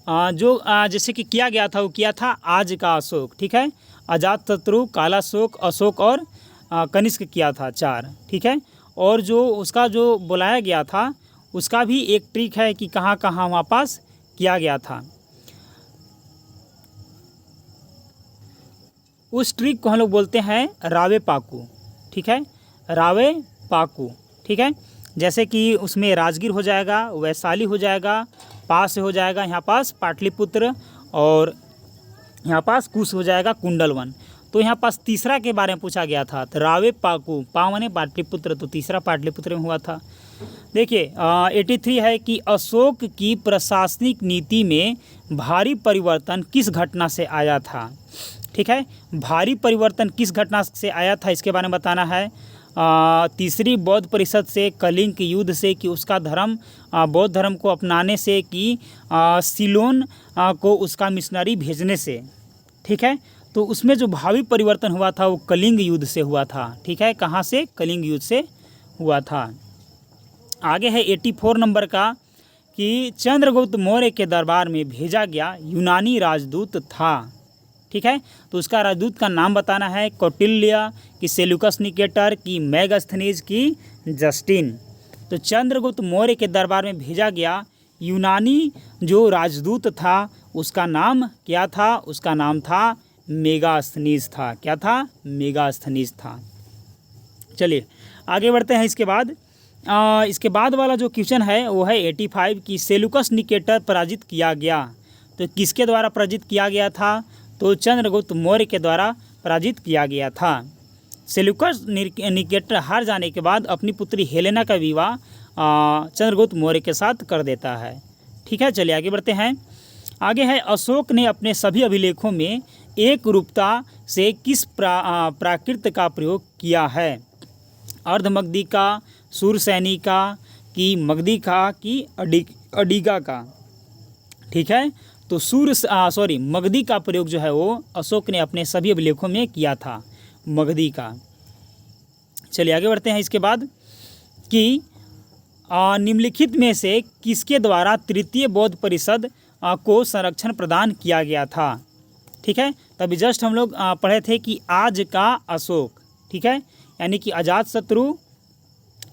जो जैसे कि किया गया था वो किया था आज का अशोक। ठीक है, अजातशत्रु, कालाशोक, अशोक और कनिष्क किया था 4। ठीक है, और जो उसका जो बुलाया गया था उसका भी एक ट्रिक है कि कहाँ कहाँ वहाँ पास किया गया था। उस ट्रिक को हम लोग बोलते हैं रावे पाकू। ठीक है, रावे पाकू। ठीक है, जैसे कि उसमें राजगीर हो जाएगा, वैशाली हो जाएगा, पास हो जाएगा यहाँ पास पाटलिपुत्र, और यहाँ पास कुश हो जाएगा कुंडलवन। तो यहाँ पास तीसरा के बारे में पूछा गया था, तो रावे पाकू, पावने पाटलिपुत्र, तो तीसरा पाटलिपुत्र में हुआ था। देखिए 83 है कि अशोक की प्रशासनिक नीति में भारी परिवर्तन किस घटना से आया था? ठीक है, भारी परिवर्तन किस घटना से आया था इसके बारे में बताना है। तीसरी बौद्ध परिषद से, कलिंग के युद्ध से, कि उसका धर्म बौद्ध धर्म को अपनाने से, कि सिलोन को उसका मिशनरी भेजने से। ठीक है, तो उसमें जो भावी परिवर्तन हुआ था वो कलिंग युद्ध से हुआ था। ठीक है, कहाँ से? कलिंग युद्ध से हुआ था। आगे है 84 नंबर का कि चंद्रगुप्त मौर्य के दरबार में भेजा गया यूनानी राजदूत था। ठीक है, तो उसका राजदूत का नाम बताना है। कौटिल्य की, सेल्यूकस निकेटर की, मेगास्थनीज की, जस्टिन। तो चंद्रगुप्त मौर्य के दरबार में भेजा गया यूनानी जो राजदूत था उसका नाम क्या था? उसका नाम था मेगास्थनीज था। क्या था? मेगास्थनीज था। चलिए आगे बढ़ते हैं। इसके बाद वाला जो क्वेश्चन है वो है 85 की सेल्यूकस निकेटर पराजित किया गया। तो किसके द्वारा पराजित किया गया था? तो चंद्रगुप्त मौर्य के द्वारा पराजित किया गया था। सेल्यूकस निकेटर हार जाने के बाद अपनी पुत्री हेलेना का विवाह चंद्रगुप्त मौर्य के साथ कर देता है। ठीक है, चलिए आगे बढ़ते हैं। आगे है अशोक ने अपने सभी अभिलेखों में एक रूपता से किस प्राकृत का प्रयोग किया है? अर्धमगधी का, सूरसैनी का, कि मगधी का, कि अडिगा का? ठीक है, तो मगधी का प्रयोग जो है वो अशोक ने अपने सभी अभिलेखों में किया था, मगधी का। चलिए आगे बढ़ते हैं। इसके बाद कि निम्नलिखित में से किसके द्वारा तृतीय बौद्ध परिषद को संरक्षण प्रदान किया गया था? ठीक है, तभी जस्ट हम लोग पढ़े थे कि आज का अशोक। ठीक है, यानी कि अजातशत्रु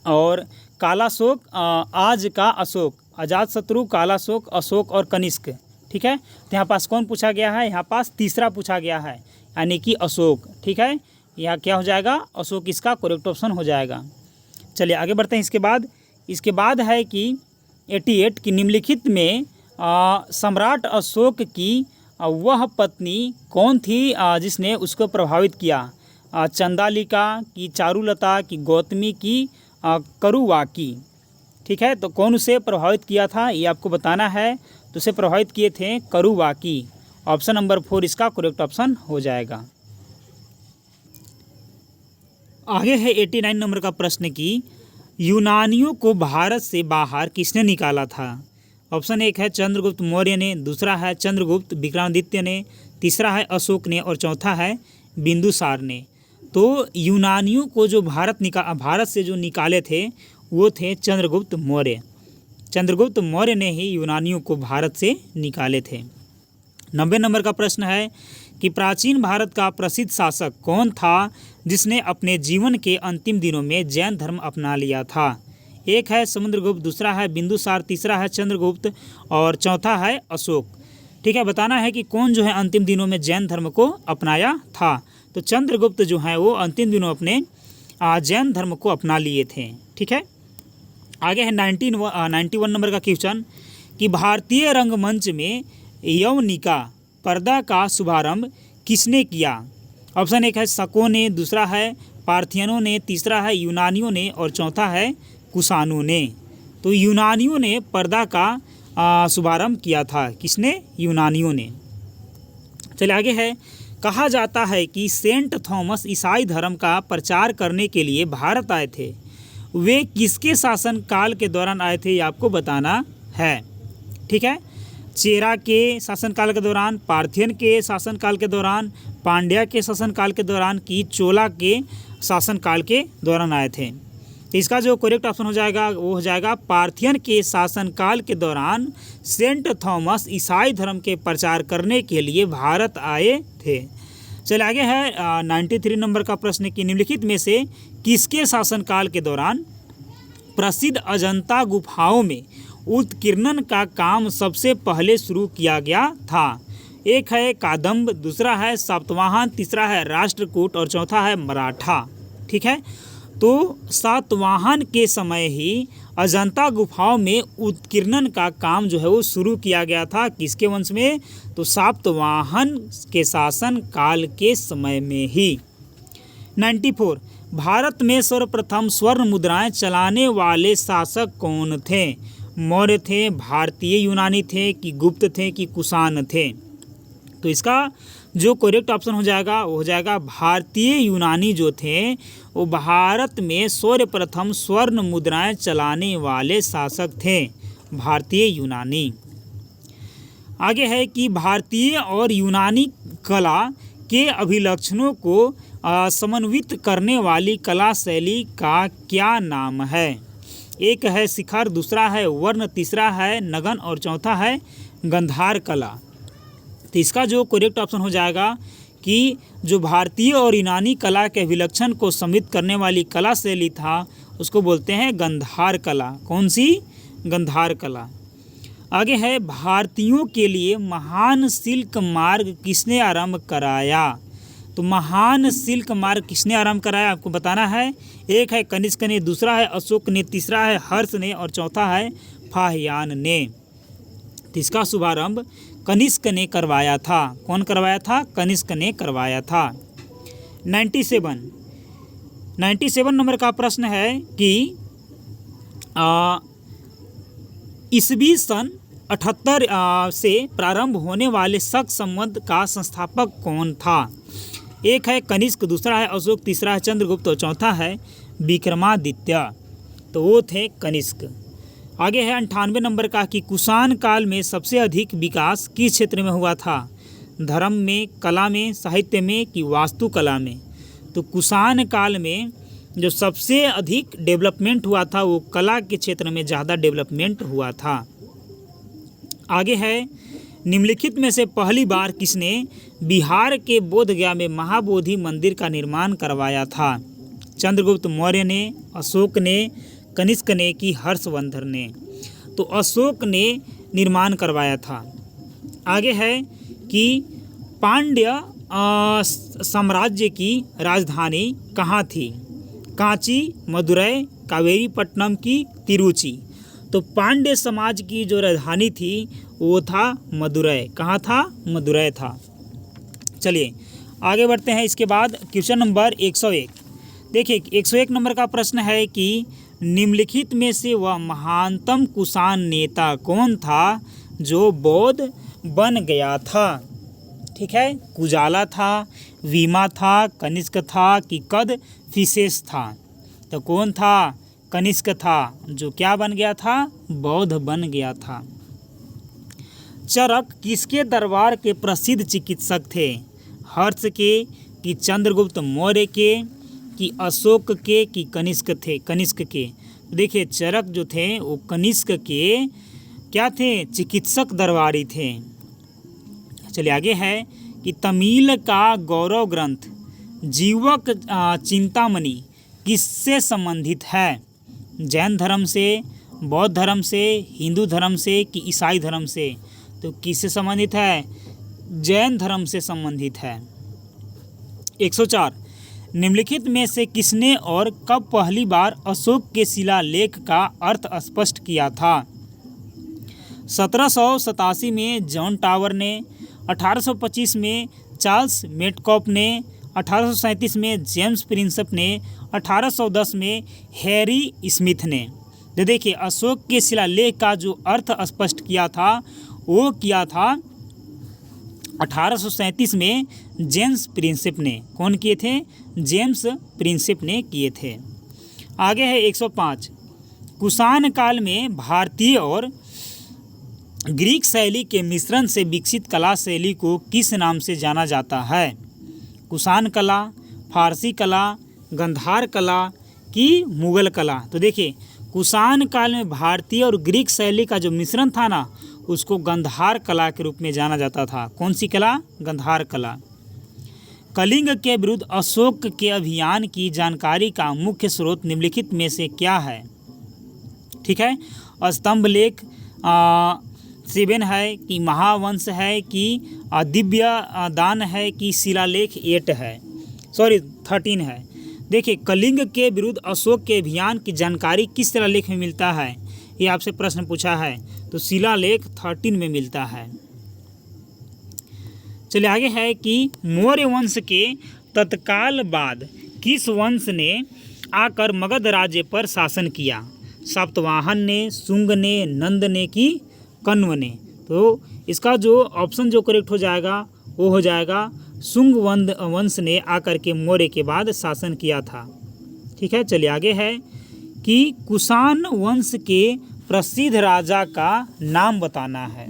और कालाशोक, आज का अशोक, अजातशत्रु, कालाशोक, अशोक और कनिष्क। ठीक है, तो यहाँ पास कौन पूछा गया है? यहाँ पास तीसरा पूछा गया है, यानी कि अशोक। ठीक है, यहाँ क्या हो जाएगा, अशोक इसका करेक्ट ऑप्शन हो जाएगा। चलिए आगे बढ़ते हैं। इसके बाद है कि 88 की निम्नलिखित में सम्राट अशोक की वह पत्नी कौन थी जिसने उसको प्रभावित किया? चंदालिका की, चारुलता की, गौतमी की, करुवाकी। ठीक है, तो कौन उसे प्रभावित किया था ये आपको बताना है। तो उसे प्रभावित किए थे करुवाकी। ऑप्शन नंबर 4 इसका करेक्ट ऑप्शन हो जाएगा। आगे है 89 नंबर का प्रश्न की यूनानियों को भारत से बाहर किसने निकाला था? ऑप्शन 1 है चंद्रगुप्त मौर्य ने, दूसरा है चंद्रगुप्त विक्रमादित्य ने, तीसरा है अशोक ने और चौथा है बिंदुसार ने। तो यूनानियों को जो भारत से जो निकाले थे वो थे चंद्रगुप्त मौर्य। चंद्रगुप्त मौर्य ने ही यूनानियों को भारत से निकाले थे। 90 नंबर का प्रश्न है कि प्राचीन भारत का प्रसिद्ध शासक कौन था जिसने अपने जीवन के अंतिम दिनों में जैन धर्म अपना लिया था? 1 है समुद्रगुप्त, दूसरा है बिंदुसार, तीसरा है चंद्रगुप्त और चौथा है अशोक। ठीक है, बताना है कि कौन जो है अंतिम दिनों में जैन धर्म को अपनाया था। तो चंद्रगुप्त जो है वो अंतिम दिनों अपने जैन धर्म को अपना लिए थे। ठीक है, आगे है 91 नंबर का क्वेश्चन कि भारतीय रंगमंच में यवनिका पर्दा का शुभारंभ किसने किया? ऑप्शन 1 है शकों ने, दूसरा है पार्थियनों ने, तीसरा है यूनानियों ने और चौथा है कुषाणों ने। तो यूनानियों ने पर्दा का शुभारंभ किया था। किसने? यूनानियों ने। चलिए आगे है, कहा जाता है कि सेंट थॉमस ईसाई धर्म का प्रचार करने के लिए भारत आए थे। वे किसके शासन काल के दौरान आए थे ये आपको बताना है। ठीक है, चेरा के शासनकाल के दौरान, पार्थियन के शासनकाल के दौरान, पांड्या के शासनकाल के दौरान कि चोला के शासनकाल के दौरान आए थे। तो इसका जो करेक्ट ऑप्शन हो जाएगा वो हो जाएगा पार्थियन के शासनकाल के दौरान सेंट थॉमस ईसाई धर्म के प्रचार करने के लिए भारत आए थे। चलिए आगे है 93 नंबर का प्रश्न कि निम्नलिखित में से किसके शासनकाल के दौरान प्रसिद्ध अजंता गुफाओं में उत्कीर्णन का काम सबसे पहले शुरू किया गया था? 1 है कादम्ब, दूसरा है सातवाहन, तीसरा है राष्ट्रकूट और चौथा है मराठा। ठीक है, तो सातवाहन के समय ही अजंता गुफाओं में उत्कीर्णन का काम जो है वो शुरू किया गया था। किसके वंश में? तो सातवाहन के शासन काल के समय में ही। 94 भारत में सर्वप्रथम स्वर्ण मुद्राएं चलाने वाले शासक कौन थे? मौर्य थे, भारतीय यूनानी थे कि गुप्त थे कि कुषाण थे? तो इसका जो करेक्ट ऑप्शन हो जाएगा वो हो जाएगा भारतीय यूनानी जो थे वो भारत में सर्वप्रथम स्वर्ण मुद्राएं चलाने वाले शासक थे, भारतीय यूनानी। आगे है कि भारतीय और यूनानी कला के अभिलक्षणों को समन्वित करने वाली कला शैली का क्या नाम है? 1 है शिखर, दूसरा है वर्ण, तीसरा है नगन और चौथा है गंधार कला। तो इसका जो करेक्ट ऑप्शन हो जाएगा कि जो भारतीय और यूनानी कला के अभिलक्षण को सम्मिलित करने वाली कला शैली था उसको बोलते हैं गंधार कला। कौन सी? गंधार कला। आगे है भारतीयों के लिए महान सिल्क मार्ग किसने आरंभ कराया? तो महान सिल्क मार्ग किसने आरंभ कराया आपको बताना है। 1 है कनिष्क ने, दूसरा है अशोक ने, तीसरा है हर्ष ने और चौथा है फाहियान ने। तो इसका शुभारंभ कनिष्क ने करवाया था। कौन करवाया था? कनिष्क ने करवाया था। 97 नंबर का प्रश्न है कि ईस्वी सन 78 से प्रारंभ होने वाले शक संवत का संस्थापक कौन था? 1 है कनिष्क, दूसरा है अशोक, तीसरा है चंद्रगुप्त और चौथा है विक्रमादित्य। तो वो थे कनिष्क। आगे है 98 नंबर का कि कुषाण काल में सबसे अधिक विकास किस क्षेत्र में हुआ था? धर्म में, कला में, साहित्य में कि वास्तुकला में? तो कुषाण काल में जो सबसे अधिक डेवलपमेंट हुआ था वो कला के क्षेत्र में ज़्यादा डेवलपमेंट हुआ था। आगे है निम्नलिखित में से पहली बार किसने बिहार के बोधगया में महाबोधि मंदिर का निर्माण करवाया था? चंद्रगुप्त मौर्य ने, अशोक ने, कनिष्क ने कि हर्षवर्धन ने? तो अशोक ने निर्माण करवाया था। आगे है कि पांड्य साम्राज्य की राजधानी कहाँ थी? कांची, मदुरै, कावेरीपट्टनम की तिरुचि? तो पांड्य समाज की जो राजधानी थी वो था मदुरै। कहाँ था? मदुरै था। चलिए आगे बढ़ते हैं। इसके बाद क्वेश्चन नंबर 101। देखिए 101 नंबर का प्रश्न है कि निम्नलिखित में से वह महानतम कुषाण नेता कौन था जो बौद्ध बन गया था? ठीक है, कुजाला था, वीमा था, कनिष्क था कि कदफिसेस था? तो कौन था? कनिष्क था, जो क्या बन गया था? बौद्ध बन गया था। चरक किसके दरबार के प्रसिद्ध चिकित्सक थे? हर्ष के कि चंद्रगुप्त मौर्य के कि अशोक के कि कनिष्क थे? कनिष्क के। देखिए चरक जो थे वो कनिष्क के क्या थे? चिकित्सक दरबारी थे। चलिए आगे है कि तमिल का गौरव ग्रंथ जीवक चिंतामणि किससे संबंधित है? जैन धर्म से, बौद्ध धर्म से, हिंदू धर्म से कि ईसाई धर्म से? तो किससे संबंधित है? जैन धर्म से संबंधित है। 104 निम्नलिखित में से किसने और कब पहली बार अशोक के शिलालेख का अर्थ स्पष्ट किया था? 1787 में जॉन टावर ने, 1825 में चार्ल्स मेटकॉफ ने, 1837 में जेम्स प्रिंसेप ने, 1810 में हैरी स्मिथ ने। तो देखिए अशोक के शिलालेख का जो अर्थ स्पष्ट किया था वो किया था 1837 में जेम्स प्रिंसेप ने। कौन किए थे? जेम्स प्रिंसेप ने किए थे। आगे है 105 कुषाण काल में भारतीय और ग्रीक शैली के मिश्रण से विकसित कला शैली को किस नाम से जाना जाता है? कुषाण कला, फारसी कला, गंधार कला कि मुगल कला? तो देखिए कुषाण काल में भारतीय और ग्रीक शैली का जो मिश्रण था ना उसको गंधार कला के रूप में जाना जाता था। कौन सी कला? गंधार कला। कलिंग के विरुद्ध अशोक के अभियान की जानकारी का मुख्य स्रोत निम्नलिखित में से क्या है? ठीक है, स्तंभ लेख 7 है कि महावंश है कि दिव्य दान है कि शिलालेख 8 है, 13 है। देखिए कलिंग के विरुद्ध अशोक के अभियान की जानकारी किस शिलालेख में मिलता है? ये आपसे प्रश्न पूछा है, तो शिलालेख 13 में मिलता है। चलिए आगे है कि मौर्य वंश के तत्काल बाद किस वंश ने आकर मगध राज्य पर शासन किया? सातवाहन ने, शुंग ने, नंद ने कि कण्व ने? तो इसका जो ऑप्शन जो करेक्ट हो जाएगा वो हो जाएगा शुंग वंश ने आकर के मौर्य के बाद शासन किया था। ठीक है, चलिए आगे है कि कुषाण वंश के प्रसिद्ध राजा का नाम बताना है।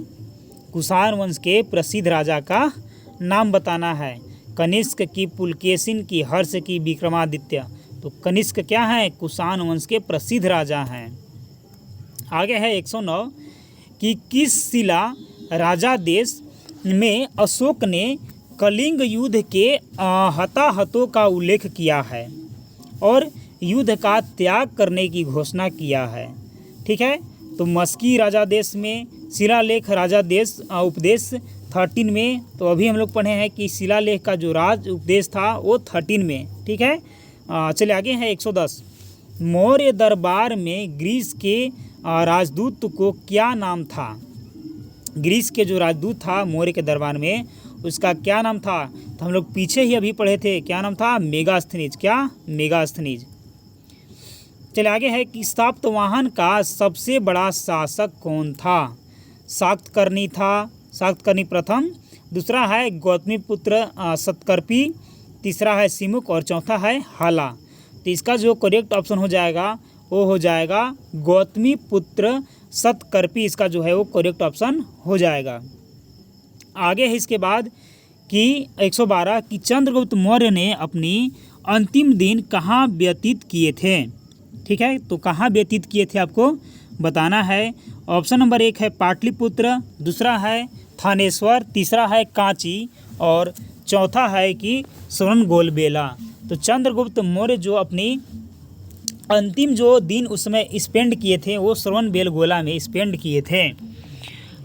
कुषाण वंश के प्रसिद्ध राजा का नाम बताना है। कनिष्क की, पुलकेशिन की, हर्ष की, विक्रमादित्य? तो कनिष्क क्या है? कुषाण वंश के प्रसिद्ध राजा हैं। आगे है 109 कि किस शिला राजा देश में अशोक ने कलिंग युद्ध के हताहतों का उल्लेख किया है और युद्ध का त्याग करने की घोषणा किया है? ठीक है, तो मस्की राजा देश में, शिलालेख राजा देश उपदेश 13 में। तो अभी हम लोग पढ़े हैं कि शिलालेख का जो राज उपदेश था वो 13 में। ठीक है, चलिए आगे है 110 मौर्य दरबार में ग्रीस के राजदूत को क्या नाम था? ग्रीस के जो राजदूत था मौर्य के दरबार में उसका क्या नाम था? तो हम लोग पीछे ही अभी पढ़े थे, क्या नाम था? मेगास्थनीज। क्या? मेगास्थनीज। चलिए आगे है कि सातवाहन का सबसे बड़ा शासक कौन था? शाक्तकर्णी था, शाक्तकर्णी प्रथम, दूसरा है गौतमीपुत्र सतकर्पी, तीसरा है सिमुक और चौथा है हाला। तो इसका जो करेक्ट ऑप्शन हो जाएगा वो हो जाएगा गौतमीपुत्र सतकर्पी। इसका जो है वो करेक्ट ऑप्शन हो जाएगा। आगे है इसके बाद कि 112 कि चंद्रगुप्त मौर्य ने अपनी अंतिम दिन कहाँ व्यतीत किए थे? ठीक है, तो कहाँ व्यतीत किए थे आपको बताना है। ऑप्शन नंबर 1 है पाटलिपुत्र, दूसरा है थानेश्वर, तीसरा है कांची और चौथा है कि श्रवणबेलगोला। तो चंद्रगुप्त मौर्य जो अपनी अंतिम जो दिन उसमें स्पेंड किए थे वो श्रवणबेलगोला में स्पेंड किए थे।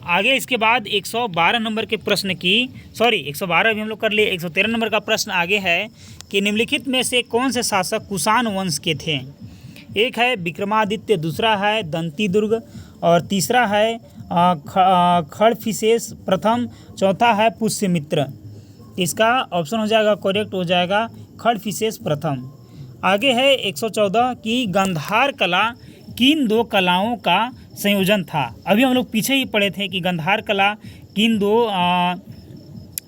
आगे इसके बाद 112 नंबर के प्रश्न की 112 भी हम लोग कर लिए। 113 नंबर का प्रश्न आगे है कि निम्नलिखित में से कौन से शासक कुषाण वंश के थे। एक है विक्रमादित्य, दूसरा है दंतीदुर्ग और तीसरा है खड़फिशेष प्रथम, चौथा है पुष्यमित्र। इसका ऑप्शन हो जाएगा करेक्ट हो जाएगा खड़फिशेष प्रथम। आगे है 114 की गांधार कला किन दो कलाओं का संयोजन था। अभी हम लोग पीछे ही पढ़े थे कि गांधार कला किन दो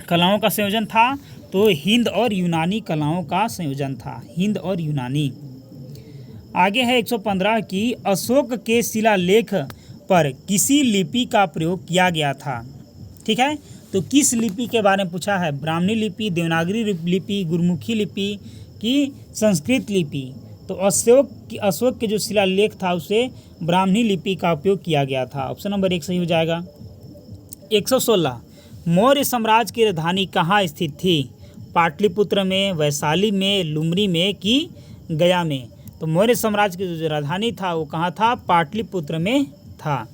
कलाओं का संयोजन था, तो हिंद और यूनानी कलाओं का संयोजन था, हिंद और यूनानी। आगे है 115 की अशोक के शिलालेख पर किसी लिपि का प्रयोग किया गया था। ठीक है, तो किस लिपि के बारे में पूछा है, ब्राह्मणी लिपि, देवनागरी लिपि, गुरमुखी लिपि की संस्कृत लिपि। तो अशोक के जो शिलालेख था उसे ब्राह्मणी लिपि का उपयोग किया गया था। ऑप्शन नंबर 1 सही हो जाएगा। 116 मौर्य साम्राज्य की राजधानी कहाँ स्थित थी। पाटलिपुत्र में, वैशाली में, लुमरी में कि गया में। तो मौर्य साम्राज्य की जो राजधानी था वो कहाँ था, पाटलिपुत्र में था।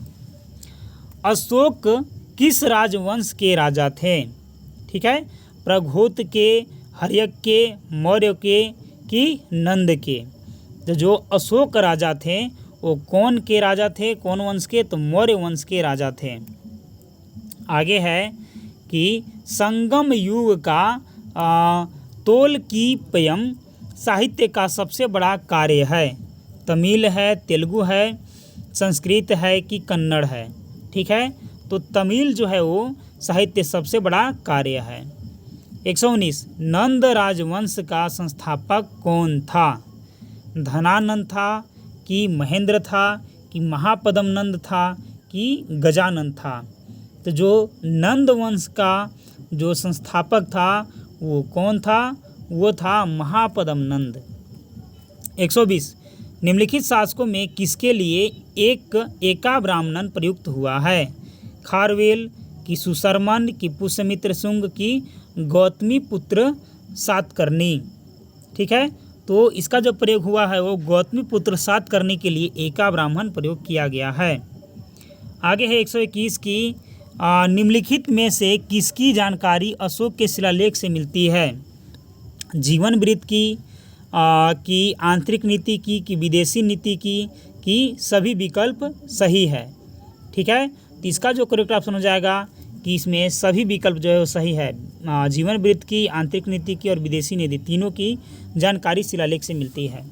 अशोक किस राजवंश के राजा थे। ठीक है, प्रघोत के, हर्यक के, मौर्य के कि नंद के। तो जो अशोक राजा थे वो कौन के राजा थे, कौन वंश के, तो मौर्य वंश के राजा थे। आगे है कि संगम युग का तोलकीपयम साहित्य का सबसे बड़ा कार्य है। तमिल है, तेलुगु है, संस्कृत है कि कन्नड़ है। ठीक है, तो तमिल जो है वो साहित्य सबसे बड़ा कार्य है। 119 नंद राजवंश का संस्थापक कौन था। धनानंद था कि महेंद्र था कि महापद्म नंद था कि गजानंद था। तो जो नंद वंश का जो संस्थापक था वो कौन था, वो था महापद्म नंद। 120 निम्नलिखित शासकों में किसके लिए एका ब्राह्मण प्रयुक्त हुआ है। खारवेल कि सुशर्मन कि पुष्यमित्र शुंग की गौतमी पुत्र सातकर्णी। ठीक है, तो इसका जो प्रयोग हुआ है वो गौतमी पुत्र सातकर्णी के लिए एका ब्राह्मण प्रयोग किया गया है। आगे है 121 की निम्नलिखित में से किसकी जानकारी अशोक के शिलालेख से मिलती है। जीवन वृत्त की आंतरिक नीति की विदेशी नीति की सभी विकल्प सही है। ठीक है, तो इसका जो करेक्ट ऑप्शन हो जाएगा कि इसमें सभी विकल्प जो है वो सही है। जीवन वृत्त की, आंतरिक नीति की और विदेशी नीति तीनों की जानकारी शिलालेख से मिलती है।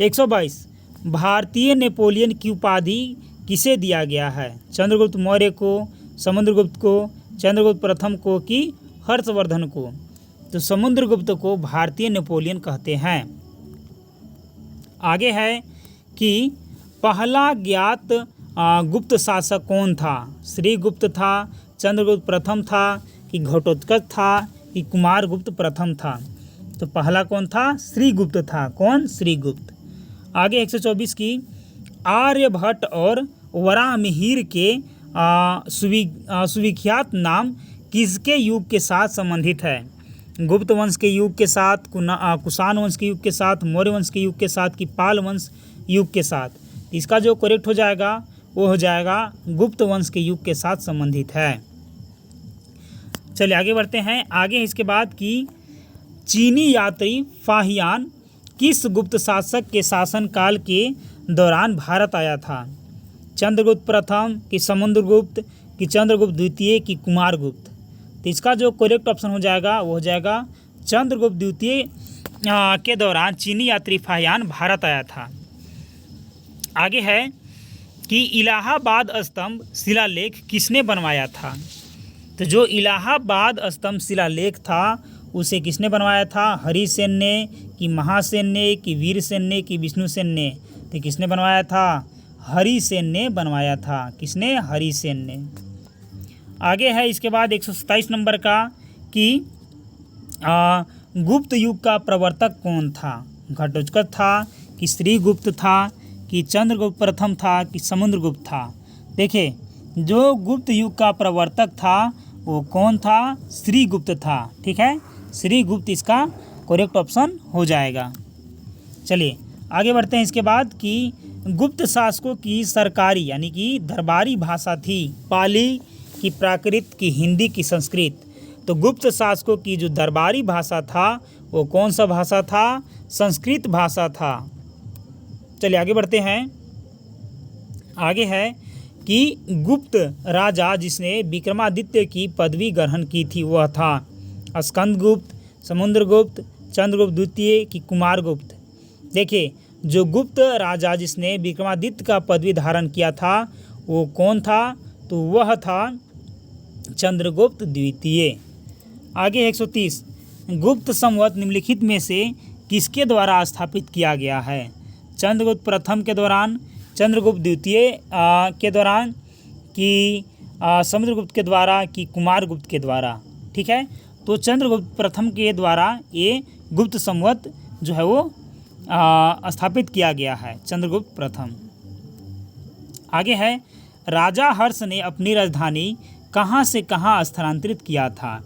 122 भारतीय नेपोलियन की उपाधि किसे दिया गया है। चंद्रगुप्त मौर्य को, समुद्रगुप्त को, चंद्रगुप्त प्रथम को कि हर्षवर्धन को। तो समुद्रगुप्त को भारतीय नेपोलियन कहते हैं। आगे है कि पहला ज्ञात गुप्त शासक कौन था। श्रीगुप्त था, चंद्रगुप्त प्रथम था कि घटोत्कच था कि कुमारगुप्त प्रथम था। तो पहला कौन था, श्रीगुप्त था। कौन, श्रीगुप्त। आगे 124 की आर्यभट्ट और वराहमिहिर के सुविख्यात नाम किसके युग के साथ संबंधित है। गुप्त वंश के युग के साथ, कुषाण वंश के युग के साथ, मौर्य वंश के युग के साथ कि पाल वंश युग के साथ। इसका जो करेक्ट हो जाएगा वो हो जाएगा गुप्त वंश के युग के साथ संबंधित है। चलिए आगे बढ़ते हैं। आगे इसके बाद कि चीनी यात्री फाहियान किस गुप्त शासक के शासनकाल के दौरान भारत आया था। चंद्रगुप्त प्रथम कि समुद्रगुप्त कि चंद्रगुप्त द्वितीय कि कुमारगुप्त। तो इसका जो करेक्ट ऑप्शन हो जाएगा वो हो जाएगा चंद्रगुप्त द्वितीय के दौरान चीनी यात्री फाहियान भारत आया था। आगे है कि इलाहाबाद स्तंभ शिलालेख किसने बनवाया था। तो जो इलाहाबाद स्तंभ शिलालेख था उसे किसने बनवाया था। हरिसेन ने कि महासेन ने कि वीरसेन ने कि विष्णुसेन ने। तो किसने बनवाया था, हरिसेन ने बनवाया था। किसने, हरिसेन ने। आगे है इसके बाद 127 नंबर का कि गुप्त युग का प्रवर्तक कौन था। घटोत्कच था कि श्रीगुप्त था कि चंद्रगुप्त प्रथम था कि समुद्रगुप्त था। देखिए जो गुप्त युग का प्रवर्तक था वो कौन था, श्रीगुप्त था। ठीक है, श्रीगुप्त इसका करेक्ट ऑप्शन हो जाएगा। चलिए आगे बढ़ते हैं। इसके बाद कि गुप्त शासकों की सरकारी यानी कि दरबारी भाषा थी पाली की, प्राकृत की, हिंदी की, संस्कृत। तो गुप्त शासकों की जो दरबारी भाषा था वो कौन सा भाषा था? संस्कृत भाषा था। चलिए आगे बढ़ते हैं। आगे है कि गुप्त राजा जिसने विक्रमादित्य की पदवी ग्रहण की थी वह था स्कंदगुप्त, समुद्रगुप्त, चंद्रगुप्त द्वितीय की कुमारगुप्त। देखिए, जो गुप्त राजा जिसने विक्रमादित्य का पदवी धारण किया था वो कौन था? तो वह था चंद्रगुप्त द्वितीय। आगे 130, गुप्त संवत निम्नलिखित में से किसके द्वारा स्थापित किया गया है? चंद्रगुप्त प्रथम के दौरान, चंद्रगुप्त द्वितीय के दौरान, कि समुद्रगुप्त के द्वारा, कि कुमारगुप्त के द्वारा? ठीक है, तो चंद्रगुप्त प्रथम के द्वारा ये गुप्त संवत जो है वो स्थापित किया गया है, चंद्रगुप्त प्रथम। आगे है, राजा हर्ष ने अपनी राजधानी कहाँ से कहाँ स्थानांतरित किया था?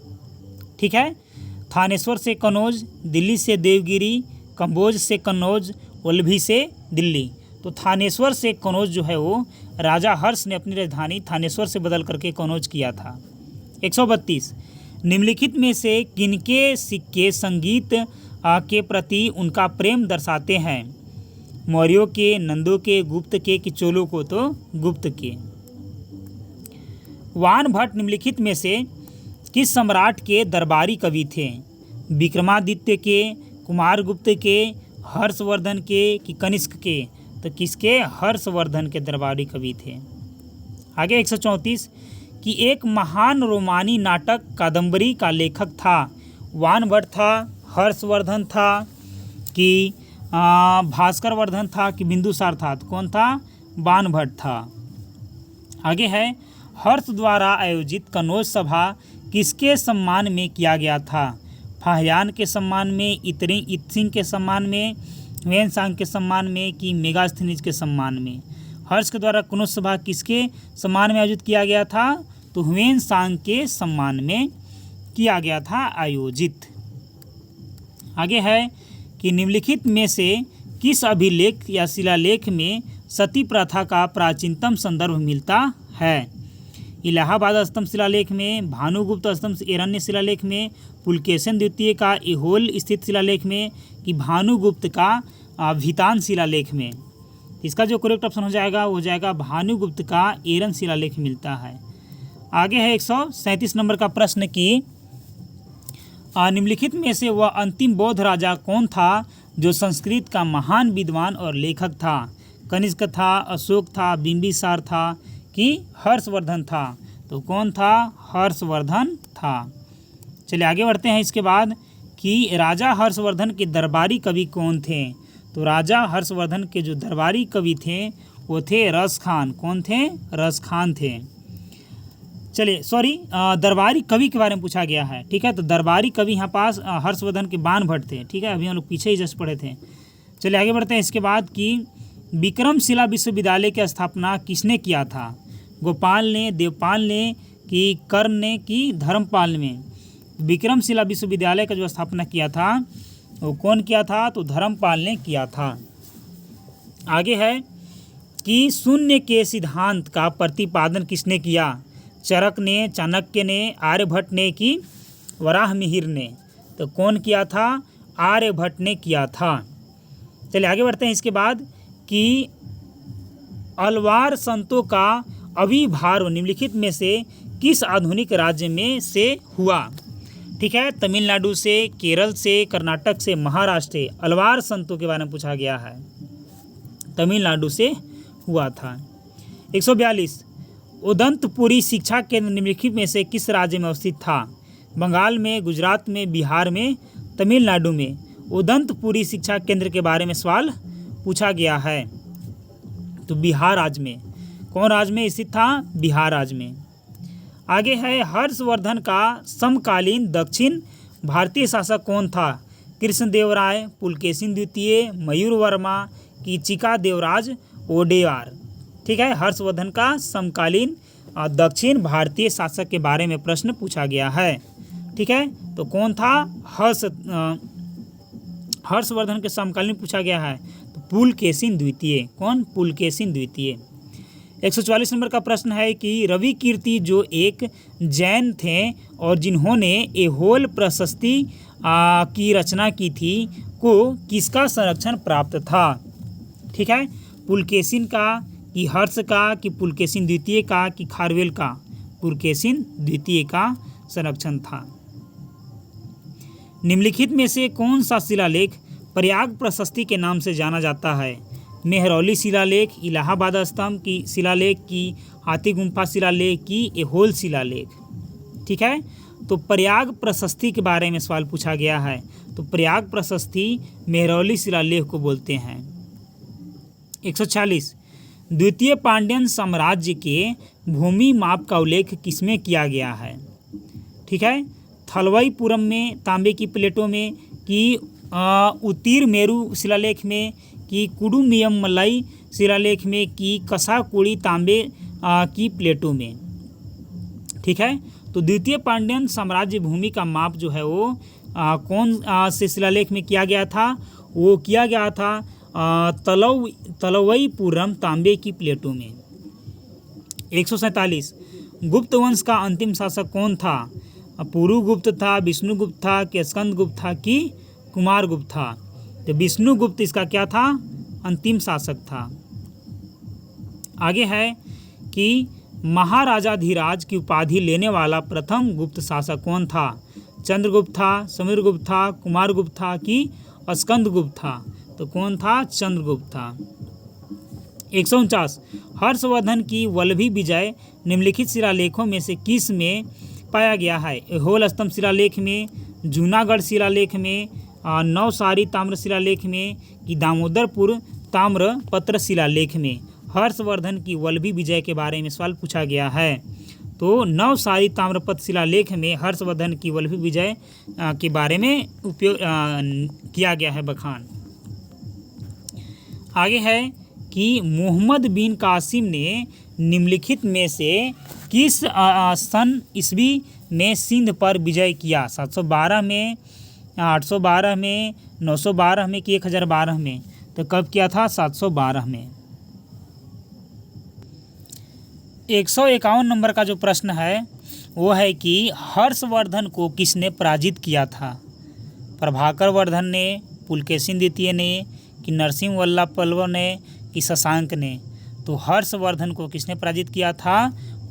ठीक है, थानेश्वर से कन्नौज, दिल्ली से देवगिरी, कंबोज से कन्नौज, वल्लभी से दिल्ली। तो थानेश्वर से कन्नौज जो है वो राजा हर्ष ने अपनी राजधानी थानेश्वर से बदल करके कन्नौज किया था। 132, निम्नलिखित में से किनके सिक्के संगीत के प्रति उनका प्रेम दर्शाते हैं? मौर्यों के, नंदों के, गुप्त के, कि चोलों को? तो गुप्त के। वान भट्ट निम्नलिखित में से किस सम्राट के दरबारी कवि थे? विक्रमादित्य के, कुमारगुप्त के, हर्षवर्धन के, कि कनिष्क के? तो किसके? हर्षवर्धन के दरबारी कवि थे। आगे 134, कि एक महान रोमानी नाटक कादम्बरी का लेखक था? वान भट्ट था, हर्षवर्धन था, कि भास्कर वर्धन था, कि बिंदुसार था? तो कौन था? वान भट्ट था। आगे है, हर्ष द्वारा आयोजित कन्नौज सभा किसके सम्मान में किया गया था? फाहियान के सम्मान में, इत्सिंग के सम्मान में, ह्वेनसांग के सम्मान में, कि मेगास्थनीज के सम्मान में? हर्ष के द्वारा कन्नौज सभा किसके सम्मान में आयोजित किया गया था? तो ह्वेनसांग के सम्मान में किया गया था आयोजित। आगे है कि निम्नलिखित में से किस अभिलेख या शिलालेख में सती प्रथा का प्राचीनतम संदर्भ मिलता है? इलाहाबाद स्तंभ शिलालेख में, भानुगुप्त स्तंभ एरण्य शिलालेख में, पुलकेशिन द्वितीय का ऐहोल स्थित शिलालेख में, कि भानुगुप्त का भीतान शिलालेख में? इसका जो करेक्ट ऑप्शन हो जाएगा वो हो जाएगा भानुगुप्त का एरन शिलालेख मिलता है। आगे है 137 नंबर का प्रश्न कि निम्नलिखित में से वह अंतिम बौद्ध राजा कौन था जो संस्कृत का महान विद्वान और लेखक था? कनिष्क था, अशोक था, बिंबिसार था, कि हर्षवर्धन था? तो कौन था? हर्षवर्धन था। चलिए आगे बढ़ते हैं। इसके बाद कि राजा हर्षवर्धन के दरबारी कवि कौन थे? तो राजा हर्षवर्धन के जो दरबारी कवि थे वो थे रस खान। कौन थे? रस खान थे। चलिए दरबारी कवि के बारे में पूछा गया है। ठीक है, तो दरबारी कवि यहाँ पास हर्षवर्धन के वान भट्ट थे। ठीक है, अभी हम लोग पीछे ही जस्ट पढ़े थे। चलिए आगे बढ़ते हैं। इसके बाद कि विक्रमशिला विश्वविद्यालय की स्थापना किसने किया था? गोपाल ने, देवपाल ने, कि कर्ण ने, कि धर्मपाल ने? विक्रमशिला विश्वविद्यालय का जो स्थापना किया था वो कौन किया था? तो धर्मपाल ने किया था। आगे है कि शून्य के सिद्धांत का प्रतिपादन किसने किया? चरक ने, चाणक्य ने, आर्यभट्ट ने, कि वराहमिहिर ने? तो कौन किया था? आर्यभट्ट ने किया था। चलिए आगे बढ़ते हैं। इसके बाद कि अलवार संतों का आविर्भाव निम्नलिखित में से किस आधुनिक राज्य में से हुआ? ठीक है, तमिलनाडु से, केरल से, कर्नाटक से, महाराष्ट्र से? अलवार संतों के बारे में पूछा गया है। तमिलनाडु से हुआ था। 142 उदंतपुरी शिक्षा केंद्र निम्नलिखित में से किस राज्य में अवस्थित था? बंगाल में, गुजरात में, बिहार में, तमिलनाडु में? उदंतपुरी शिक्षा केंद्र के बारे में सवाल पूछा गया है। तो बिहार राज्य में। कौन राज्य में स्थित था? बिहार राज्य में। आगे है हर्षवर्धन का समकालीन दक्षिण भारतीय शासक कौन था? कृष्णदेवराय, पुलकेशिन द्वितीय, मयूर वर्मा, कि चिका देवराज ओडेयार? ठीक है, हर्षवर्धन का समकालीन दक्षिण भारतीय शासक के बारे में प्रश्न पूछा गया है। ठीक है, तो कौन था? हर्षवर्धन के समकालीन पूछा गया है। तो पुलकेशिन द्वितीय। कौन? पुलकेशिन द्वितीय। 144 नंबर का प्रश्न है कि रवि कीर्ति जो एक जैन थे और जिन्होंने ऐहोल प्रशस्ति की रचना की थी को किसका संरक्षण प्राप्त था? ठीक है, पुलकेशिन का कि हर्ष का कि पुलकेशिन द्वितीय का कि खारवेल का? पुलकेशिन द्वितीय का संरक्षण था। निम्नलिखित में से कौन सा शिलालेख प्रयाग प्रशस्ति के नाम से जाना जाता है? मेहरौली शिलालेख, इलाहाबाद स्तंभ की शिलालेख की हाथी गुम्फा शिलालेख की ऐहोल शिलालेख? ठीक है, तो प्रयाग प्रशस्ति के बारे में सवाल पूछा गया है। तो प्रयाग प्रशस्ति मेहरौली शिलालेख को बोलते हैं। 146 द्वितीय पांड्यन साम्राज्य के भूमि माप का उल्लेख किसमें किया गया है? ठीक है, थलवईपुरम में तांबे की प्लेटों में कि उत्तीर मेरू शिलालेख में कि कुडुमियम मलई शिलालेख में कि कसाकुड़ी तांबे की प्लेटों में? ठीक है, तो द्वितीय पांड्यन साम्राज्य भूमि का माप जो है वो कौन से शिलालेख में किया गया था? वो किया गया था तलवईपुरम तांबे की प्लेटों में। 147 गुप्त वंश का अंतिम शासक कौन था? पुरुगुप्त था, विष्णुगुप्त था कि स्कंदगुप्त था कि कुमारगुप्त था? तो विष्णुगुप्त इसका क्या था? अंतिम शासक था। आगे है कि महाराजाधिराज की उपाधि लेने वाला प्रथम गुप्त शासक कौन था? चंद्रगुप्त था, समीरगुप्त था, कुमारगुप्त था कि स्कंदगुप्त था? तो कौन था? चंद्रगुप्त था। 149 हर्षवर्धन की वल्लभी विजय निम्नलिखित शिलालेखों में से किस में पाया गया है? ऐहोल स्तंभ शिलालेख में, जूनागढ़ शिलालेख में, नवसारी ताम्र शिलालेख में कि दामोदरपुर ताम्रपत्र शिलालेख में? हर्षवर्धन की वल्लभी विजय के बारे में सवाल पूछा गया है। तो नवसारी ताम्रपत्र शिलालेख में हर्षवर्धन की वल्लभी विजय के बारे में उपयोग किया गया है बखान। आगे है कि मोहम्मद बिन कासिम ने निम्नलिखित में से किस सन ईस्वी में सिंध पर विजय किया? 712 में, 812 में, 912 में कि 1012 में? तो कब किया था? 712 में। 151 नंबर का जो प्रश्न है वो है कि हर्षवर्धन को किसने पराजित किया था? प्रभाकर वर्धन ने, पुलकेशिन द्वितीय ने कि नरसिंह वल्लभ पल्लव ने कि शशांक ने? तो हर्षवर्धन को किसने पराजित किया था?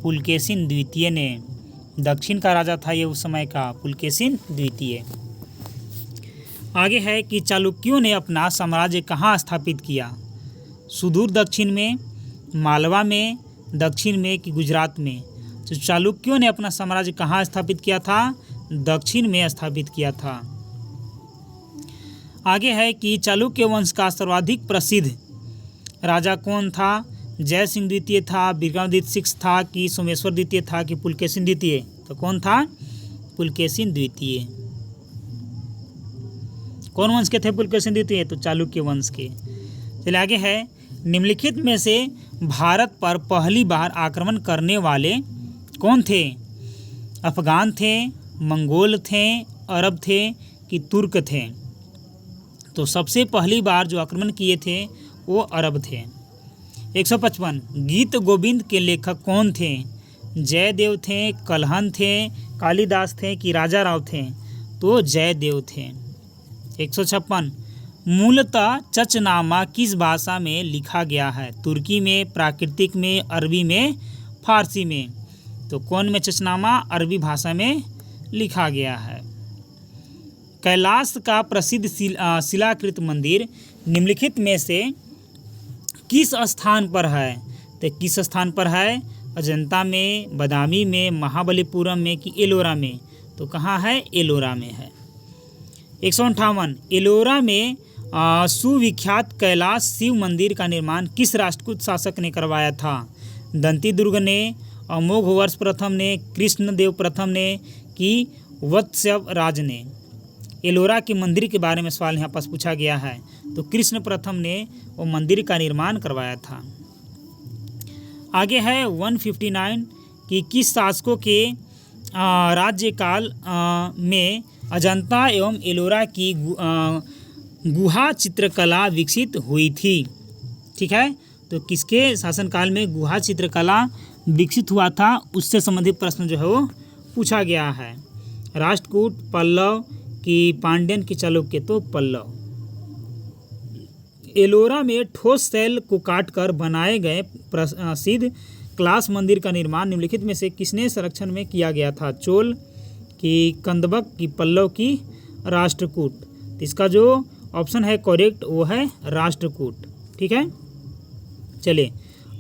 पुलकेशिन द्वितीय ने। दक्षिण का राजा था ये उस समय का, पुलकेशिन द्वितीय। आगे है कि चालुक्यों ने अपना साम्राज्य कहाँ स्थापित किया? सुदूर दक्षिण में, मालवा में, दक्षिण में कि गुजरात में? तो चालुक्यों ने अपना साम्राज्य कहाँ स्थापित किया था? दक्षिण में स्थापित किया था। आगे है कि चालुक्य वंश का सर्वाधिक प्रसिद्ध राजा कौन था? जय सिंह द्वितीय था, विक्रमादित्य सिक्स था कि सोमेश्वर द्वितीय था कि पुलकेशिन द्वितीय? तो कौन था? पुलकेशिन द्वितीय। कौन वंश के थे पुलकेशिन द्वितीय? तो चालुक्य वंश के। चलिए आगे है, निम्नलिखित में से भारत पर पहली बार आक्रमण करने वाले कौन थे? अफगान थे, मंगोल थे, अरब थे कि तुर्क थे? तो सबसे पहली बार जो आक्रमण किए थे वो अरब थे। 155 गीत गोविंद के लेखक कौन थे? जयदेव थे, कल्हन थे, कालिदास थे कि राजा राव थे? तो जयदेव थे। 156 मूलतः चचनामा किस भाषा में लिखा गया है? तुर्की में, प्राकृतिक में, अरबी में, फारसी में? तो कौन में चचनामा? अरबी भाषा में लिखा गया है। कैलाश का प्रसिद्ध शिलाकृत मंदिर निम्नलिखित में से किस स्थान पर है? तो किस स्थान पर है? अजंता में, बादामी में, महाबलीपुरम में कि एलोरा में? तो कहाँ है? एलोरा में है। 158 एलोरा में सुविख्यात कैलाश शिव मंदिर का निर्माण किस राष्ट्रकूट शासक ने करवाया था? दंती दुर्ग ने, अमोघ वर्ष प्रथम ने, कृष्णदेव प्रथम ने कि वत्स्यव राज ने? एलोरा के मंदिर के बारे में सवाल यहाँ पास पूछा गया है। तो कृष्ण प्रथम ने वो मंदिर का निर्माण करवाया था। आगे है 159 कि किस शासकों के राज्यकाल में अजंता एवं एलोरा की गुहा चित्रकला विकसित हुई थी। ठीक है, तो किसके शासनकाल में गुहा चित्रकला विकसित हुआ था, उससे संबंधित प्रश्न जो है वो पूछा गया है। राष्ट्रकूट, पल्लव की पांड्यन की चालुक्य, तो पल्लव। एलोरा में ठोस शैल को काटकर बनाए गए प्रसिद्ध क्लास मंदिर का निर्माण निम्नलिखित में से किसने संरक्षण में किया गया था? चोल की, कंदबक की, पल्लव की, राष्ट्रकूट। तो इसका जो ऑप्शन है करेक्ट वो है राष्ट्रकूट। ठीक है, चलिए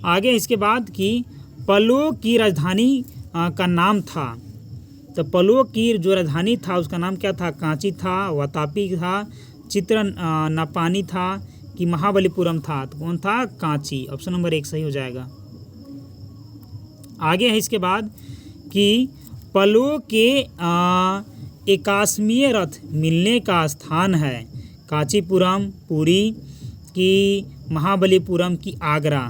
आगे। इसके बाद कि पल्लवों की राजधानी का नाम था, तो पल्लवों की जो राजधानी था उसका नाम क्या था? कांची था, वातापी था, चित्र नपानी था कि महाबलीपुरम था? तो कौन था? कांची। ऑप्शन नंबर 1 सही हो जाएगा। आगे है इसके बाद कि पल्लवों के 81वें रथ मिलने का स्थान है कांचीपुरम, पुरी की, महाबलीपुरम की, आगरा?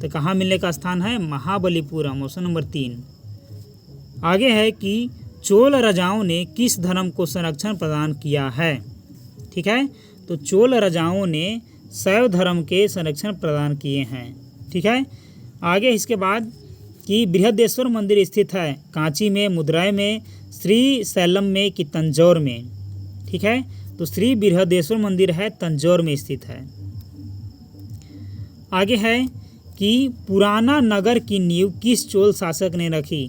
तो कहाँ मिलने का स्थान है? महाबलीपुरम। Option number 3। आगे है कि चोल राजाओं ने किस धर्म को संरक्षण प्रदान किया है? ठीक है, तो चोल राजाओं ने शैव धर्म के संरक्षण प्रदान किए हैं। ठीक है, आगे इसके बाद कि बृहदेश्वर मंदिर स्थित है कांची में, मदुरै में, श्री सैलम में कि तंजौर में? ठीक है, तो श्री बृहदेश्वर मंदिर है तंजौर में स्थित है। आगे है कि पुराना नगर की नींव किस चोल शासक ने रखी?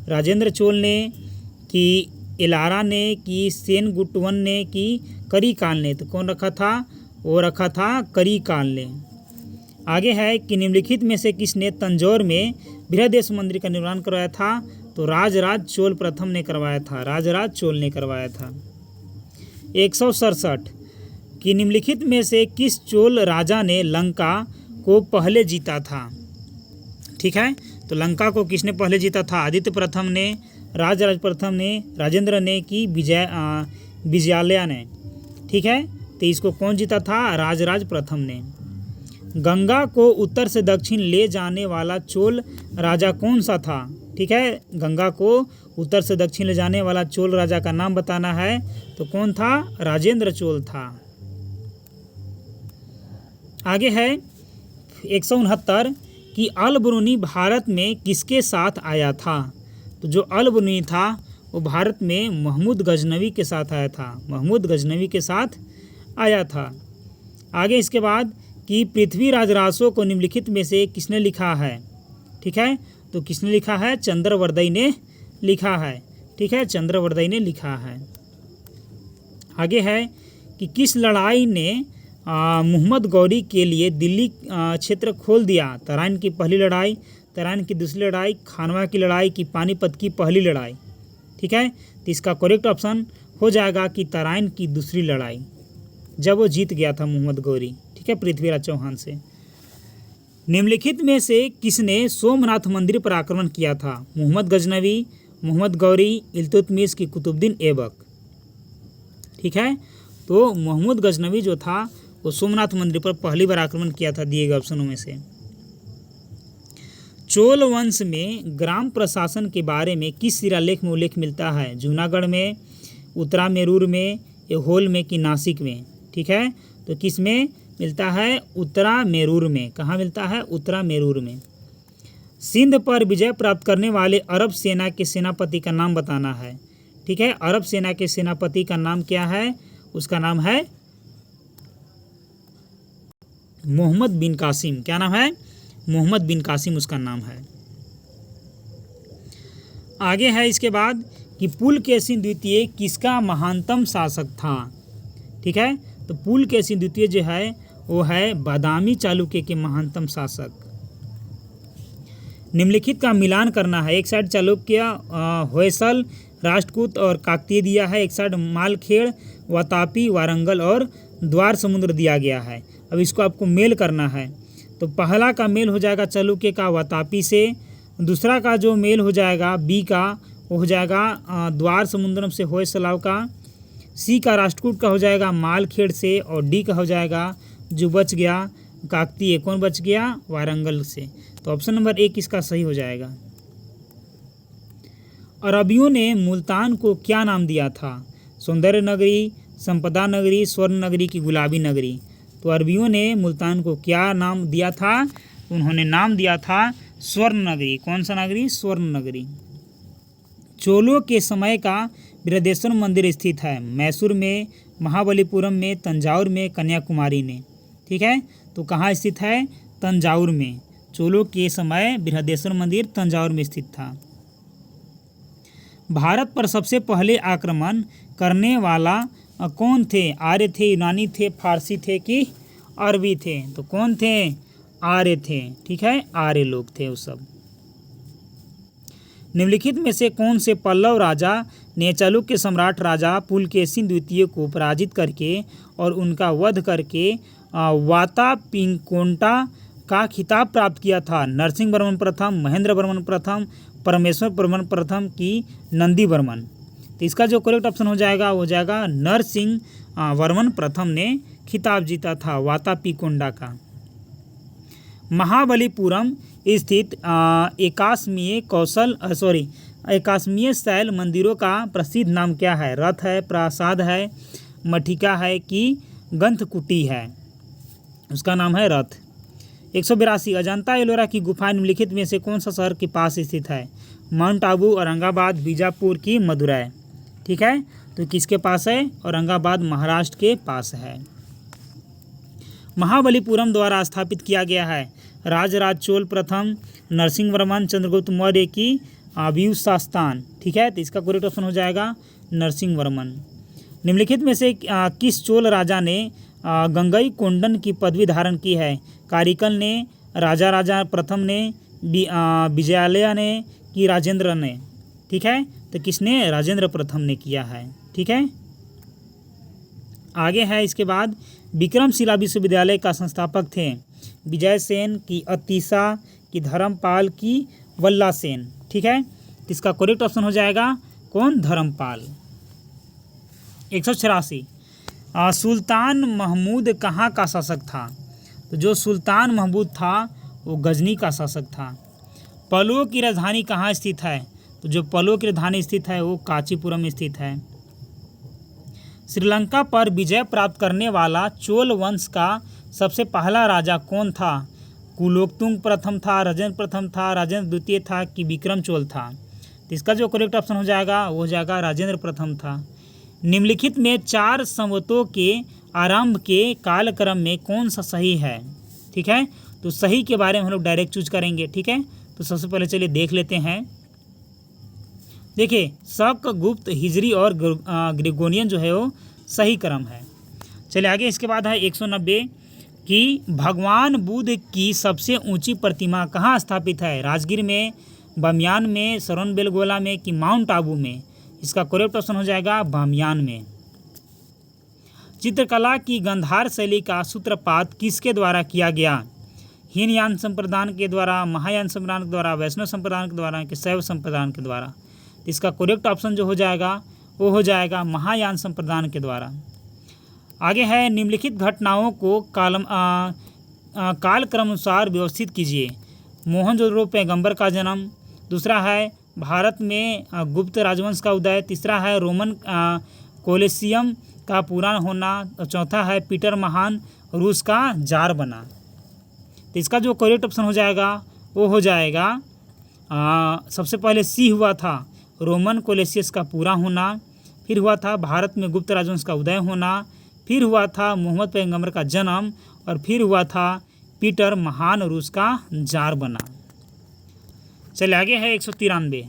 राजेंद्र चोल ने कि एलारा ने कि सेनगुट्टवन ने कि करिकाल ने? तो कौन रखा था? वो रखा था करिकाल ने। आगे है कि निम्नलिखित में से किसने तंजौर में बृहदेश्वर मंदिर का निर्माण करवाया था? तो राजराज चोल प्रथम ने करवाया था, राजराज चोल ने करवाया था। 167 कि निम्नलिखित में से किस चोल राजा ने लंका को पहले जीता था? ठीक है, तो लंका को किसने पहले जीता था? आदित्य प्रथम ने, राजराज प्रथम ने, राजेंद्र ने कि विजयालया ने? ठीक है, तो इसको कौन जीता था? राजराज प्रथम ने। गंगा को उत्तर से दक्षिण ले जाने वाला चोल राजा कौन सा था? ठीक है, गंगा को उत्तर से दक्षिण ले जाने वाला चोल राजा का नाम बताना है, तो कौन था? राजेंद्र चोल था। आगे है 169 कि अल-बरूनी भारत में किसके साथ आया था? तो जो अल-बरूनी था वो भारत में महमूद गजनवी के साथ आया था, महमूद गजनवी के साथ आया था। आगे इसके बाद कि पृथ्वीराज रासो को निम्नलिखित में से किसने लिखा है? ठीक है, तो किसने लिखा है? चंद्रवर्दई ने लिखा है। ठीक है, चंद्रवर्दई ने लिखा है। आगे है कि किस लड़ाई ने मोहम्मद गौरी के लिए दिल्ली क्षेत्र खोल दिया? तराइन की पहली लड़ाई, तराइन की दूसरी लड़ाई, खानवा की लड़ाई की पानीपत की पहली लड़ाई? ठीक है, तो इसका करेक्ट ऑप्शन हो जाएगा कि तराइन की दूसरी लड़ाई, जब वो जीत गया था मोहम्मद गौरी। ठीक है, पृथ्वीराज चौहान से। निम्नलिखित में से किसने सोमनाथ मंदिर पर आक्रमण किया था? मोहम्मद गजनवी, मोहम्मद गौरी, इल्तुतमिश की कुतुबुद्दीन ऐबक? ठीक है, तो मोहम्मद गजनवी जो था वो सोमनाथ मंदिर पर पहली बार आक्रमण किया था दिए गए ऑप्शनों में से। चोल वंश में ग्राम प्रशासन के बारे में किस शिलालेख में उल्लेख मिलता है? जूनागढ़ में, उत्तरा मेरूर में, ऐहोल में कि नासिक में? ठीक है, तो किस में मिलता है? उत्तरा मेरूर में। कहाँ मिलता है? उत्तरा मेरूर में। सिंध पर विजय प्राप्त करने वाले अरब सेना के सेनापति का नाम बताना है। ठीक है, अरब सेना के सेनापति का नाम क्या है? उसका नाम है मोहम्मद बिन कासिम। क्या नाम है? मोहम्मद बिन कासिम उसका नाम है। आगे है इसके बाद कि पुलकेशिन द्वितीय किसका महानतम शासक था? ठीक है, तो पुलकेशिन द्वितीय जो है वो है बादामी चालुक्य के महानतम शासक। निम्नलिखित का मिलान करना है। एक साइड चालुक्य, होयसल, राष्ट्रकूट और काकतीय दिया है, एक साइड मालखेड़, वातापी, वारंगल और द्वार समुद्र दिया गया है। अब इसको आपको मेल करना है। तो पहला का मेल हो जाएगा चालुक्य का वातापी से, दूसरा का जो मेल हो जाएगा बी का वो हो जाएगा द्वार समुद्रम से होयसलाव का, सी का राष्ट्रकूट का हो जाएगा मालखेड़ से, और डी का हो जाएगा जो बच गया काकतीय, कौन बच गया? वारंगल से। तो ऑप्शन नंबर 1 इसका सही हो जाएगा। अरबियों ने मुल्तान को क्या नाम दिया था? सौंदर्य नगरी, संपदा नगरी, स्वर्ण नगरी की गुलाबी नगरी। तो अरबियों ने मुल्तान को क्या नाम दिया था? उन्होंने नाम दिया था स्वर्ण नगरी। कौन सा नगरी? स्वर्ण नगरी। चोलों के समय का बृहदेश्वर मंदिर स्थित है मैसूर में, महाबलीपुरम में, तंजावुर में, कन्याकुमारी में। ठीक है, तो कहाँ स्थित है? तंजावुर में। चोलों के समय बृहदेश्वर मंदिर तंजावुर में स्थित था। भारत पर सबसे पहले आक्रमण करने वाला कौन थे? आर्य थे, यूनानी थे, फारसी थे कि अरबी थे? तो कौन थे? आर्य थे। ठीक है, आर्य लोग थे वो सब। निम्नलिखित में से कौन से पल्लव राजा ने चालुक्य सम्राट राजा पुलकेशिन द्वितीय को पराजित करके और उनका वध करके वातापिंकोटा का खिताब प्राप्त किया था? नरसिंह वर्मन प्रथम, महेंद्र वर्मन प्रथम, परमेश्वर वर्मन प्रथम की नंदी वर्मन? तो इसका जो करेक्ट ऑप्शन हो जाएगा वो हो जाएगा नरसिंह वर्मन प्रथम ने खिताब जीता था वातापिकोंडा का। महाबलीपुरम स्थित एकाश्मीय शैल मंदिरों का प्रसिद्ध नाम क्या है? रथ है, प्रासाद है, मठिका है कि ग्रंथकुटी है? उसका नाम है रथ। 182 अजंता एलोरा की गुफा निम्नलिखित में से कौन सा शहर के पास स्थित है? माउंट आबू, औरंगाबाद, बीजापुर की मदुरै? ठीक है, तो किसके पास है? औरंगाबाद महाराष्ट्र के पास है। महाबलीपुरम द्वारा स्थापित किया गया है राजराज चोल प्रथम, नरसिंह वर्मन, चंद्रगुप्त मौर्य की अभियुशास्तान। ठीक है, तो इसका करेक्ट ऑप्शन हो जाएगा नरसिंह वर्मन। निम्नलिखित में से किस चोल राजा ने गंगई कोंडन की पदवी धारण की है? कारिकल ने, राजा प्रथम ने, विजयालया ने कि राजेंद्र ने? ठीक है, तो किसने? राजेंद्र प्रथम ने किया है। ठीक है, आगे है इसके बाद विक्रमशिला विश्वविद्यालय का संस्थापक थे विजय सेन की अतीसा की धर्मपाल की वल्ला सेन? ठीक है, तो इसका करेक्ट ऑप्शन हो जाएगा कौन? धर्मपाल। 186 सुल्तान महमूद कहाँ का शासक था? तो जो सुल्तान महमूद था वो गजनी का शासक था। पल्लवों की राजधानी कहाँ स्थित है? तो जो पल्लवों की राजधानी स्थित है वो कांचीपुरम में स्थित है। श्रीलंका पर विजय प्राप्त करने वाला चोल वंश का सबसे पहला राजा कौन था? कुलोत्तुंग प्रथम था, राजेंद्र प्रथम था, राजेंद्र द्वितीय था कि विक्रम चोल था? तो इसका जो करेक्ट ऑप्शन हो जाएगा वो हो जाएगा राजेंद्र प्रथम था। निम्नलिखित में 4 संवतों के आरंभ के कालक्रम में कौन सा सही है? ठीक है, तो सही के बारे में हम लोग डायरेक्ट चूज करेंगे। ठीक है, तो सबसे पहले चलिए देख लेते हैं। देखिए, शक, गुप्त, हिजरी और ग्रेगोरियन जो है वो सही क्रम है। चलिए आगे इसके बाद है 190 कि भगवान बुद्ध की सबसे ऊंची प्रतिमा कहाँ स्थापित है? राजगीर में, बामियान में, श्रवणबेलगोला में कि माउंट आबू में? इसका करेक्ट ऑप्शन हो जाएगा बामियान में। चित्रकला की गांधार शैली का सूत्रपात किसके द्वारा किया गया? हीनयान संप्रदान के द्वारा, महायान संप्रदान के द्वारा, वैष्णव संप्रदान के द्वारा कि शैव संप्रदान के द्वारा? इसका करेक्ट ऑप्शन जो हो जाएगा वो हो जाएगा महायान संप्रदान के द्वारा। आगे है निम्नलिखित घटनाओं को कालक्रम अनुसार व्यवस्थित कीजिए। मोहनजोदड़ो पैगंबर का जन्म, दूसरा है भारत में गुप्त राजवंश का उदय, तीसरा है रोमन कोलेसियम का पूरा होना, और चौथा है पीटर महान रूस का जार बना। तो इसका जो करेक्ट ऑप्शन हो जाएगा वो हो जाएगा सबसे पहले सी हुआ था रोमन कोलेसियस का पूरा होना, फिर हुआ था भारत में गुप्त राजवंश का उदय होना, फिर हुआ था मोहम्मद पैगंबर का जन्म, और फिर हुआ था पीटर महान रूस का जार बना। चलिए आगे है 193।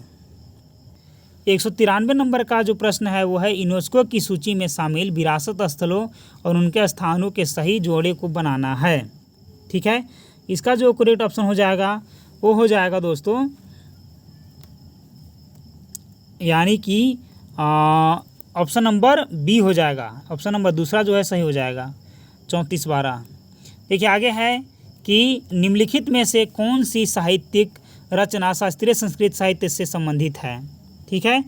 193 नंबर का जो प्रश्न है वो है यूनेस्को की सूची में शामिल विरासत स्थलों और उनके स्थानों के सही जोड़े को बनाना है। ठीक है, इसका जो करेक्ट ऑप्शन हो जाएगा वो हो जाएगा दोस्तों यानी कि ऑप्शन नंबर बी हो जाएगा। ऑप्शन नंबर दूसरा जो है सही हो जाएगा 34/12। देखिए आगे है कि निम्नलिखित में से कौन सी साहित्यिक रचना शास्त्रीय संस्कृत साहित्य से संबंधित है? ठीक है,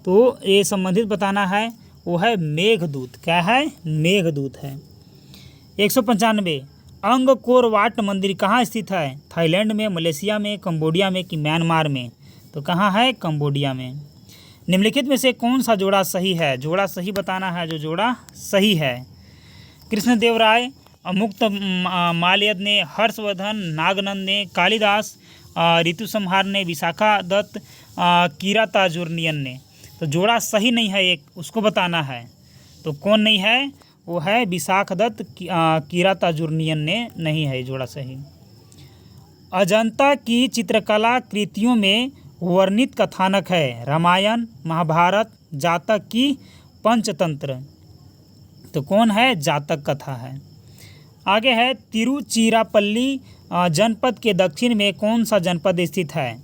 तो ये संबंधित बताना है वो है मेघदूत। क्या है? मेघदूत है। 195 अंगकोर वाट मंदिर कहाँ स्थित है? थाईलैंड में, मलेशिया में, कंबोडिया में कि म्यांमार में? तो कहाँ है? कंबोडिया में। निम्नलिखित में से कौन सा जोड़ा सही है? जोड़ा सही बताना है, जो जोड़ा सही है। कृष्णदेवराय, मुक्त माल्यद ने, हर्षवर्धन, नागनंद ने, कालिदास, ऋतु संहार ने, विशाखा दत्त, किराताजुर्नियन ने। तो जोड़ा सही नहीं है एक, उसको बताना है। तो कौन नहीं है? वो है विशाख दत्त, किराताजुर्नियन ने नहीं है जोड़ा सही। अजंता की चित्रकला कृतियों में वर्णित कथानक है रामायण, महाभारत, जातक की पंचतंत्र। तो कौन है? जातक कथा है। आगे है तिरुचिरापल्ली जनपद के दक्षिण में कौन सा जनपद स्थित है?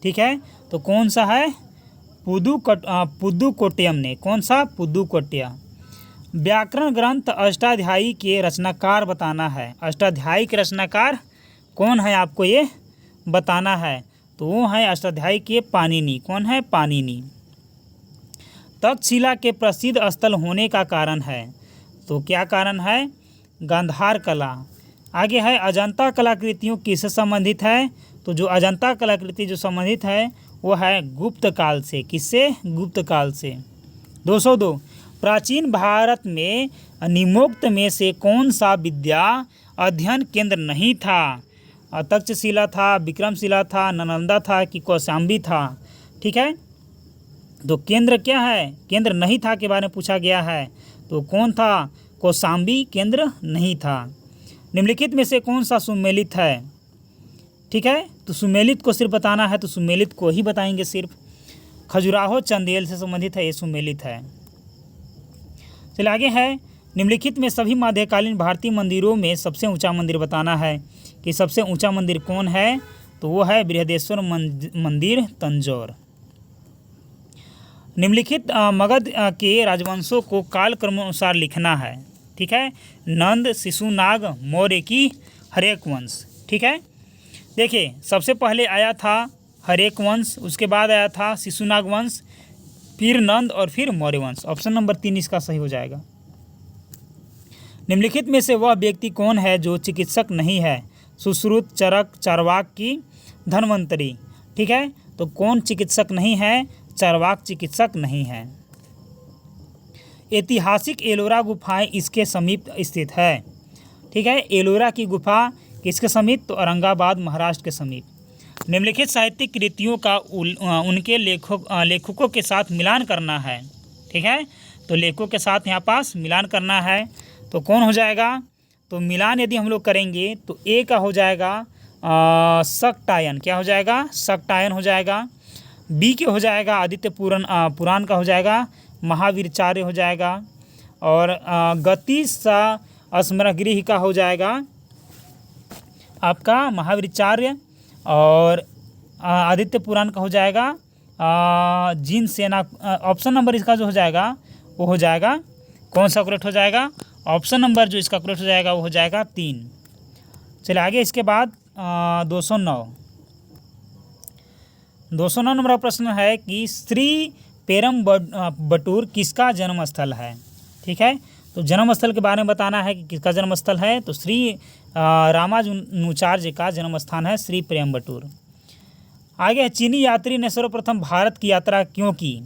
ठीक है, तो कौन सा है? पुदुकोट्टयम ने। कौन सा? पुदुकोट्टयम। व्याकरण ग्रंथ अष्टाध्यायी के रचनाकार बताना है। अष्टाध्यायी के रचनाकार कौन है आपको ये बताना है। तो वो है अष्टाध्यायी के पाणिनि। कौन है? पाणिनि। तक्षशिला के प्रसिद्ध स्थल होने का कारण है। तो क्या कारण है? गांधार कला। आगे है अजंता कलाकृतियों किससे संबंधित है? तो जो अजंता कलाकृति जो संबंधित है वो है गुप्त काल से। किससे? गुप्त काल से। 202 प्राचीन भारत में निम्नोक्त में से कौन सा विद्या अध्ययन केंद्र नहीं था? तक्षशिला था, विक्रमशिला था, नालंदा था कि कौशाम्बी था? ठीक है, तो केंद्र क्या है? केंद्र नहीं था के बारे में पूछा गया है। तो कौन था? कौशाम्बी केंद्र नहीं था। निम्नलिखित में से कौन सा सुमेलित है? ठीक है, तो सुमेलित को सिर्फ बताना है, तो सुमेलित को ही बताएंगे सिर्फ। खजुराहो चंदेल से संबंधित है, ये सुमेलित है। चलिए आगे है निम्नलिखित में सभी मध्यकालीन भारतीय मंदिरों में सबसे ऊंचा मंदिर बताना है कि सबसे ऊंचा मंदिर कौन है? तो वो है बृहदेश्वर मंदिर, तंजौर। निम्नलिखित मगध के राजवंशों को कालक्रमानुसार लिखना है। ठीक है, नंद, शिशुनाग, मौर्य की हरेक वंश। ठीक है, देखिए सबसे पहले आया था हरेक वंश, उसके बाद आया था शिशुनाग वंश, फिर नंद और फिर मौर्य वंश। ऑप्शन नंबर 3 इसका सही हो जाएगा। निम्नलिखित में से वह व्यक्ति कौन है जो चिकित्सक नहीं है? सुश्रुत, चरक, चार्वाक की धन्वंतरी। ठीक है, तो कौन चिकित्सक नहीं है? चार्वाक चिकित्सक नहीं है। ऐतिहासिक एलोरा गुफाएं इसके समीप स्थित है। ठीक है, एलोरा की गुफा किसके समीप? तो औरंगाबाद, महाराष्ट्र के समीप। निम्नलिखित साहित्यिक कृतियों का उनके लेखकों के साथ मिलान करना है। ठीक है, तो लेखकों के साथ यहाँ पास मिलान करना है। तो कौन हो जाएगा? तो मिलान यदि हम लोग करेंगे तो ए का हो जाएगा शाकटायन। क्या हो जाएगा? शाकटायन हो जाएगा। बी के हो जाएगा आदित्य पुराण का हो जाएगा महावीरचार्य हो जाएगा। और गति सा स्मरगृह का हो जाएगा आपका महावीरचार्य। और आदित्य पुराण का हो जाएगा जीन सेना। ऑप्शन नंबर इसका जो हो जाएगा वो हो जाएगा कौन सा करेक्ट हो जाएगा? ऑप्शन नंबर जो इसका करेक्ट हो जाएगा वो हो जाएगा 3। चलिए आगे इसके बाद 209 नंबर का प्रश्न है कि श्री पेरम्बटूर किसका जन्म स्थल है? ठीक है, तो जन्म स्थल के बारे में बताना है कि किसका जन्म स्थल है। तो श्री रामानुजाचार्य का जन्म स्थान है श्री पेरम्बटूर। आगे है चीनी यात्री ने सर्वप्रथम भारत की यात्रा क्यों की?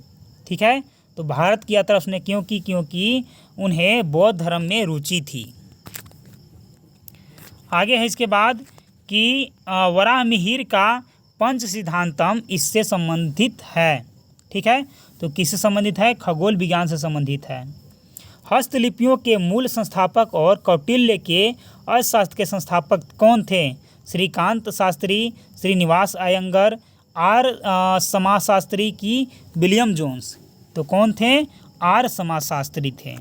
ठीक है, तो भारत की यात्रा उसने क्यों की? क्योंकि उन्हें बौद्ध धर्म में रुचि थी। आगे है इसके बाद कि वराहमिहिर का पंच सिद्धांतम इससे संबंधित है। ठीक है, तो किससे संबंधित है? खगोल विज्ञान से संबंधित है। हस्तलिपियों के मूल संस्थापक और कौटिल्य के अर्थशास्त्र के संस्थापक कौन थे? श्रीकांत शास्त्री, श्रीनिवास अयंगर, आर समाजशास्त्री की विलियम जोन्स। तो कौन थे? आर समाजशास्त्री थे।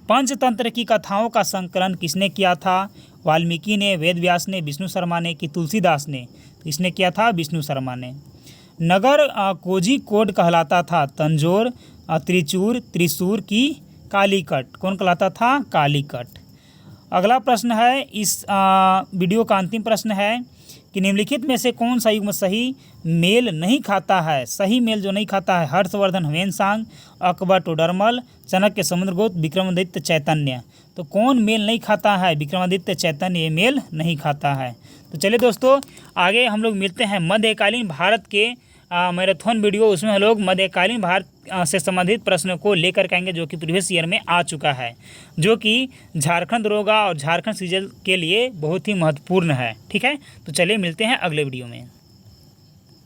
पंचतंत्र की कथाओं का संकलन किसने किया था? वाल्मीकि ने, वेदव्यास ने, विष्णु शर्मा ने कि तुलसीदास ने? किसने किया था? विष्णु शर्मा ने। नगर कोझिकोड कहलाता था तंजौर, त्रिचूर, त्रिशूर की कालीकट। कौन कहलाता था? कालीकट। अगला प्रश्न है, इस वीडियो का अंतिम प्रश्न है कि निम्नलिखित में से कौन सा युग्म सही मेल नहीं खाता है? सही मेल जो नहीं खाता है, हर्षवर्धन ह्वेनसांग, अकबर टोडरमल, चाणक्य समुद्रगुप्त, विक्रमादित्य चैतन्य। तो कौन मेल नहीं खाता है? विक्रमादित्य चैतन्य ये मेल नहीं खाता है। तो चलिए दोस्तों, आगे हम लोग मिलते हैं मध्यकालीन भारत के मैराथन वीडियो, उसमें हम लोग मध्यकालीन भारत से संबंधित प्रश्नों को लेकर के आएंगे जो कि प्रीवियस ईयर में आ चुका है, जो कि झारखंड दरोगा और झारखंड सीजल के लिए बहुत ही महत्वपूर्ण है। ठीक है, तो चलिए मिलते हैं अगले वीडियो में।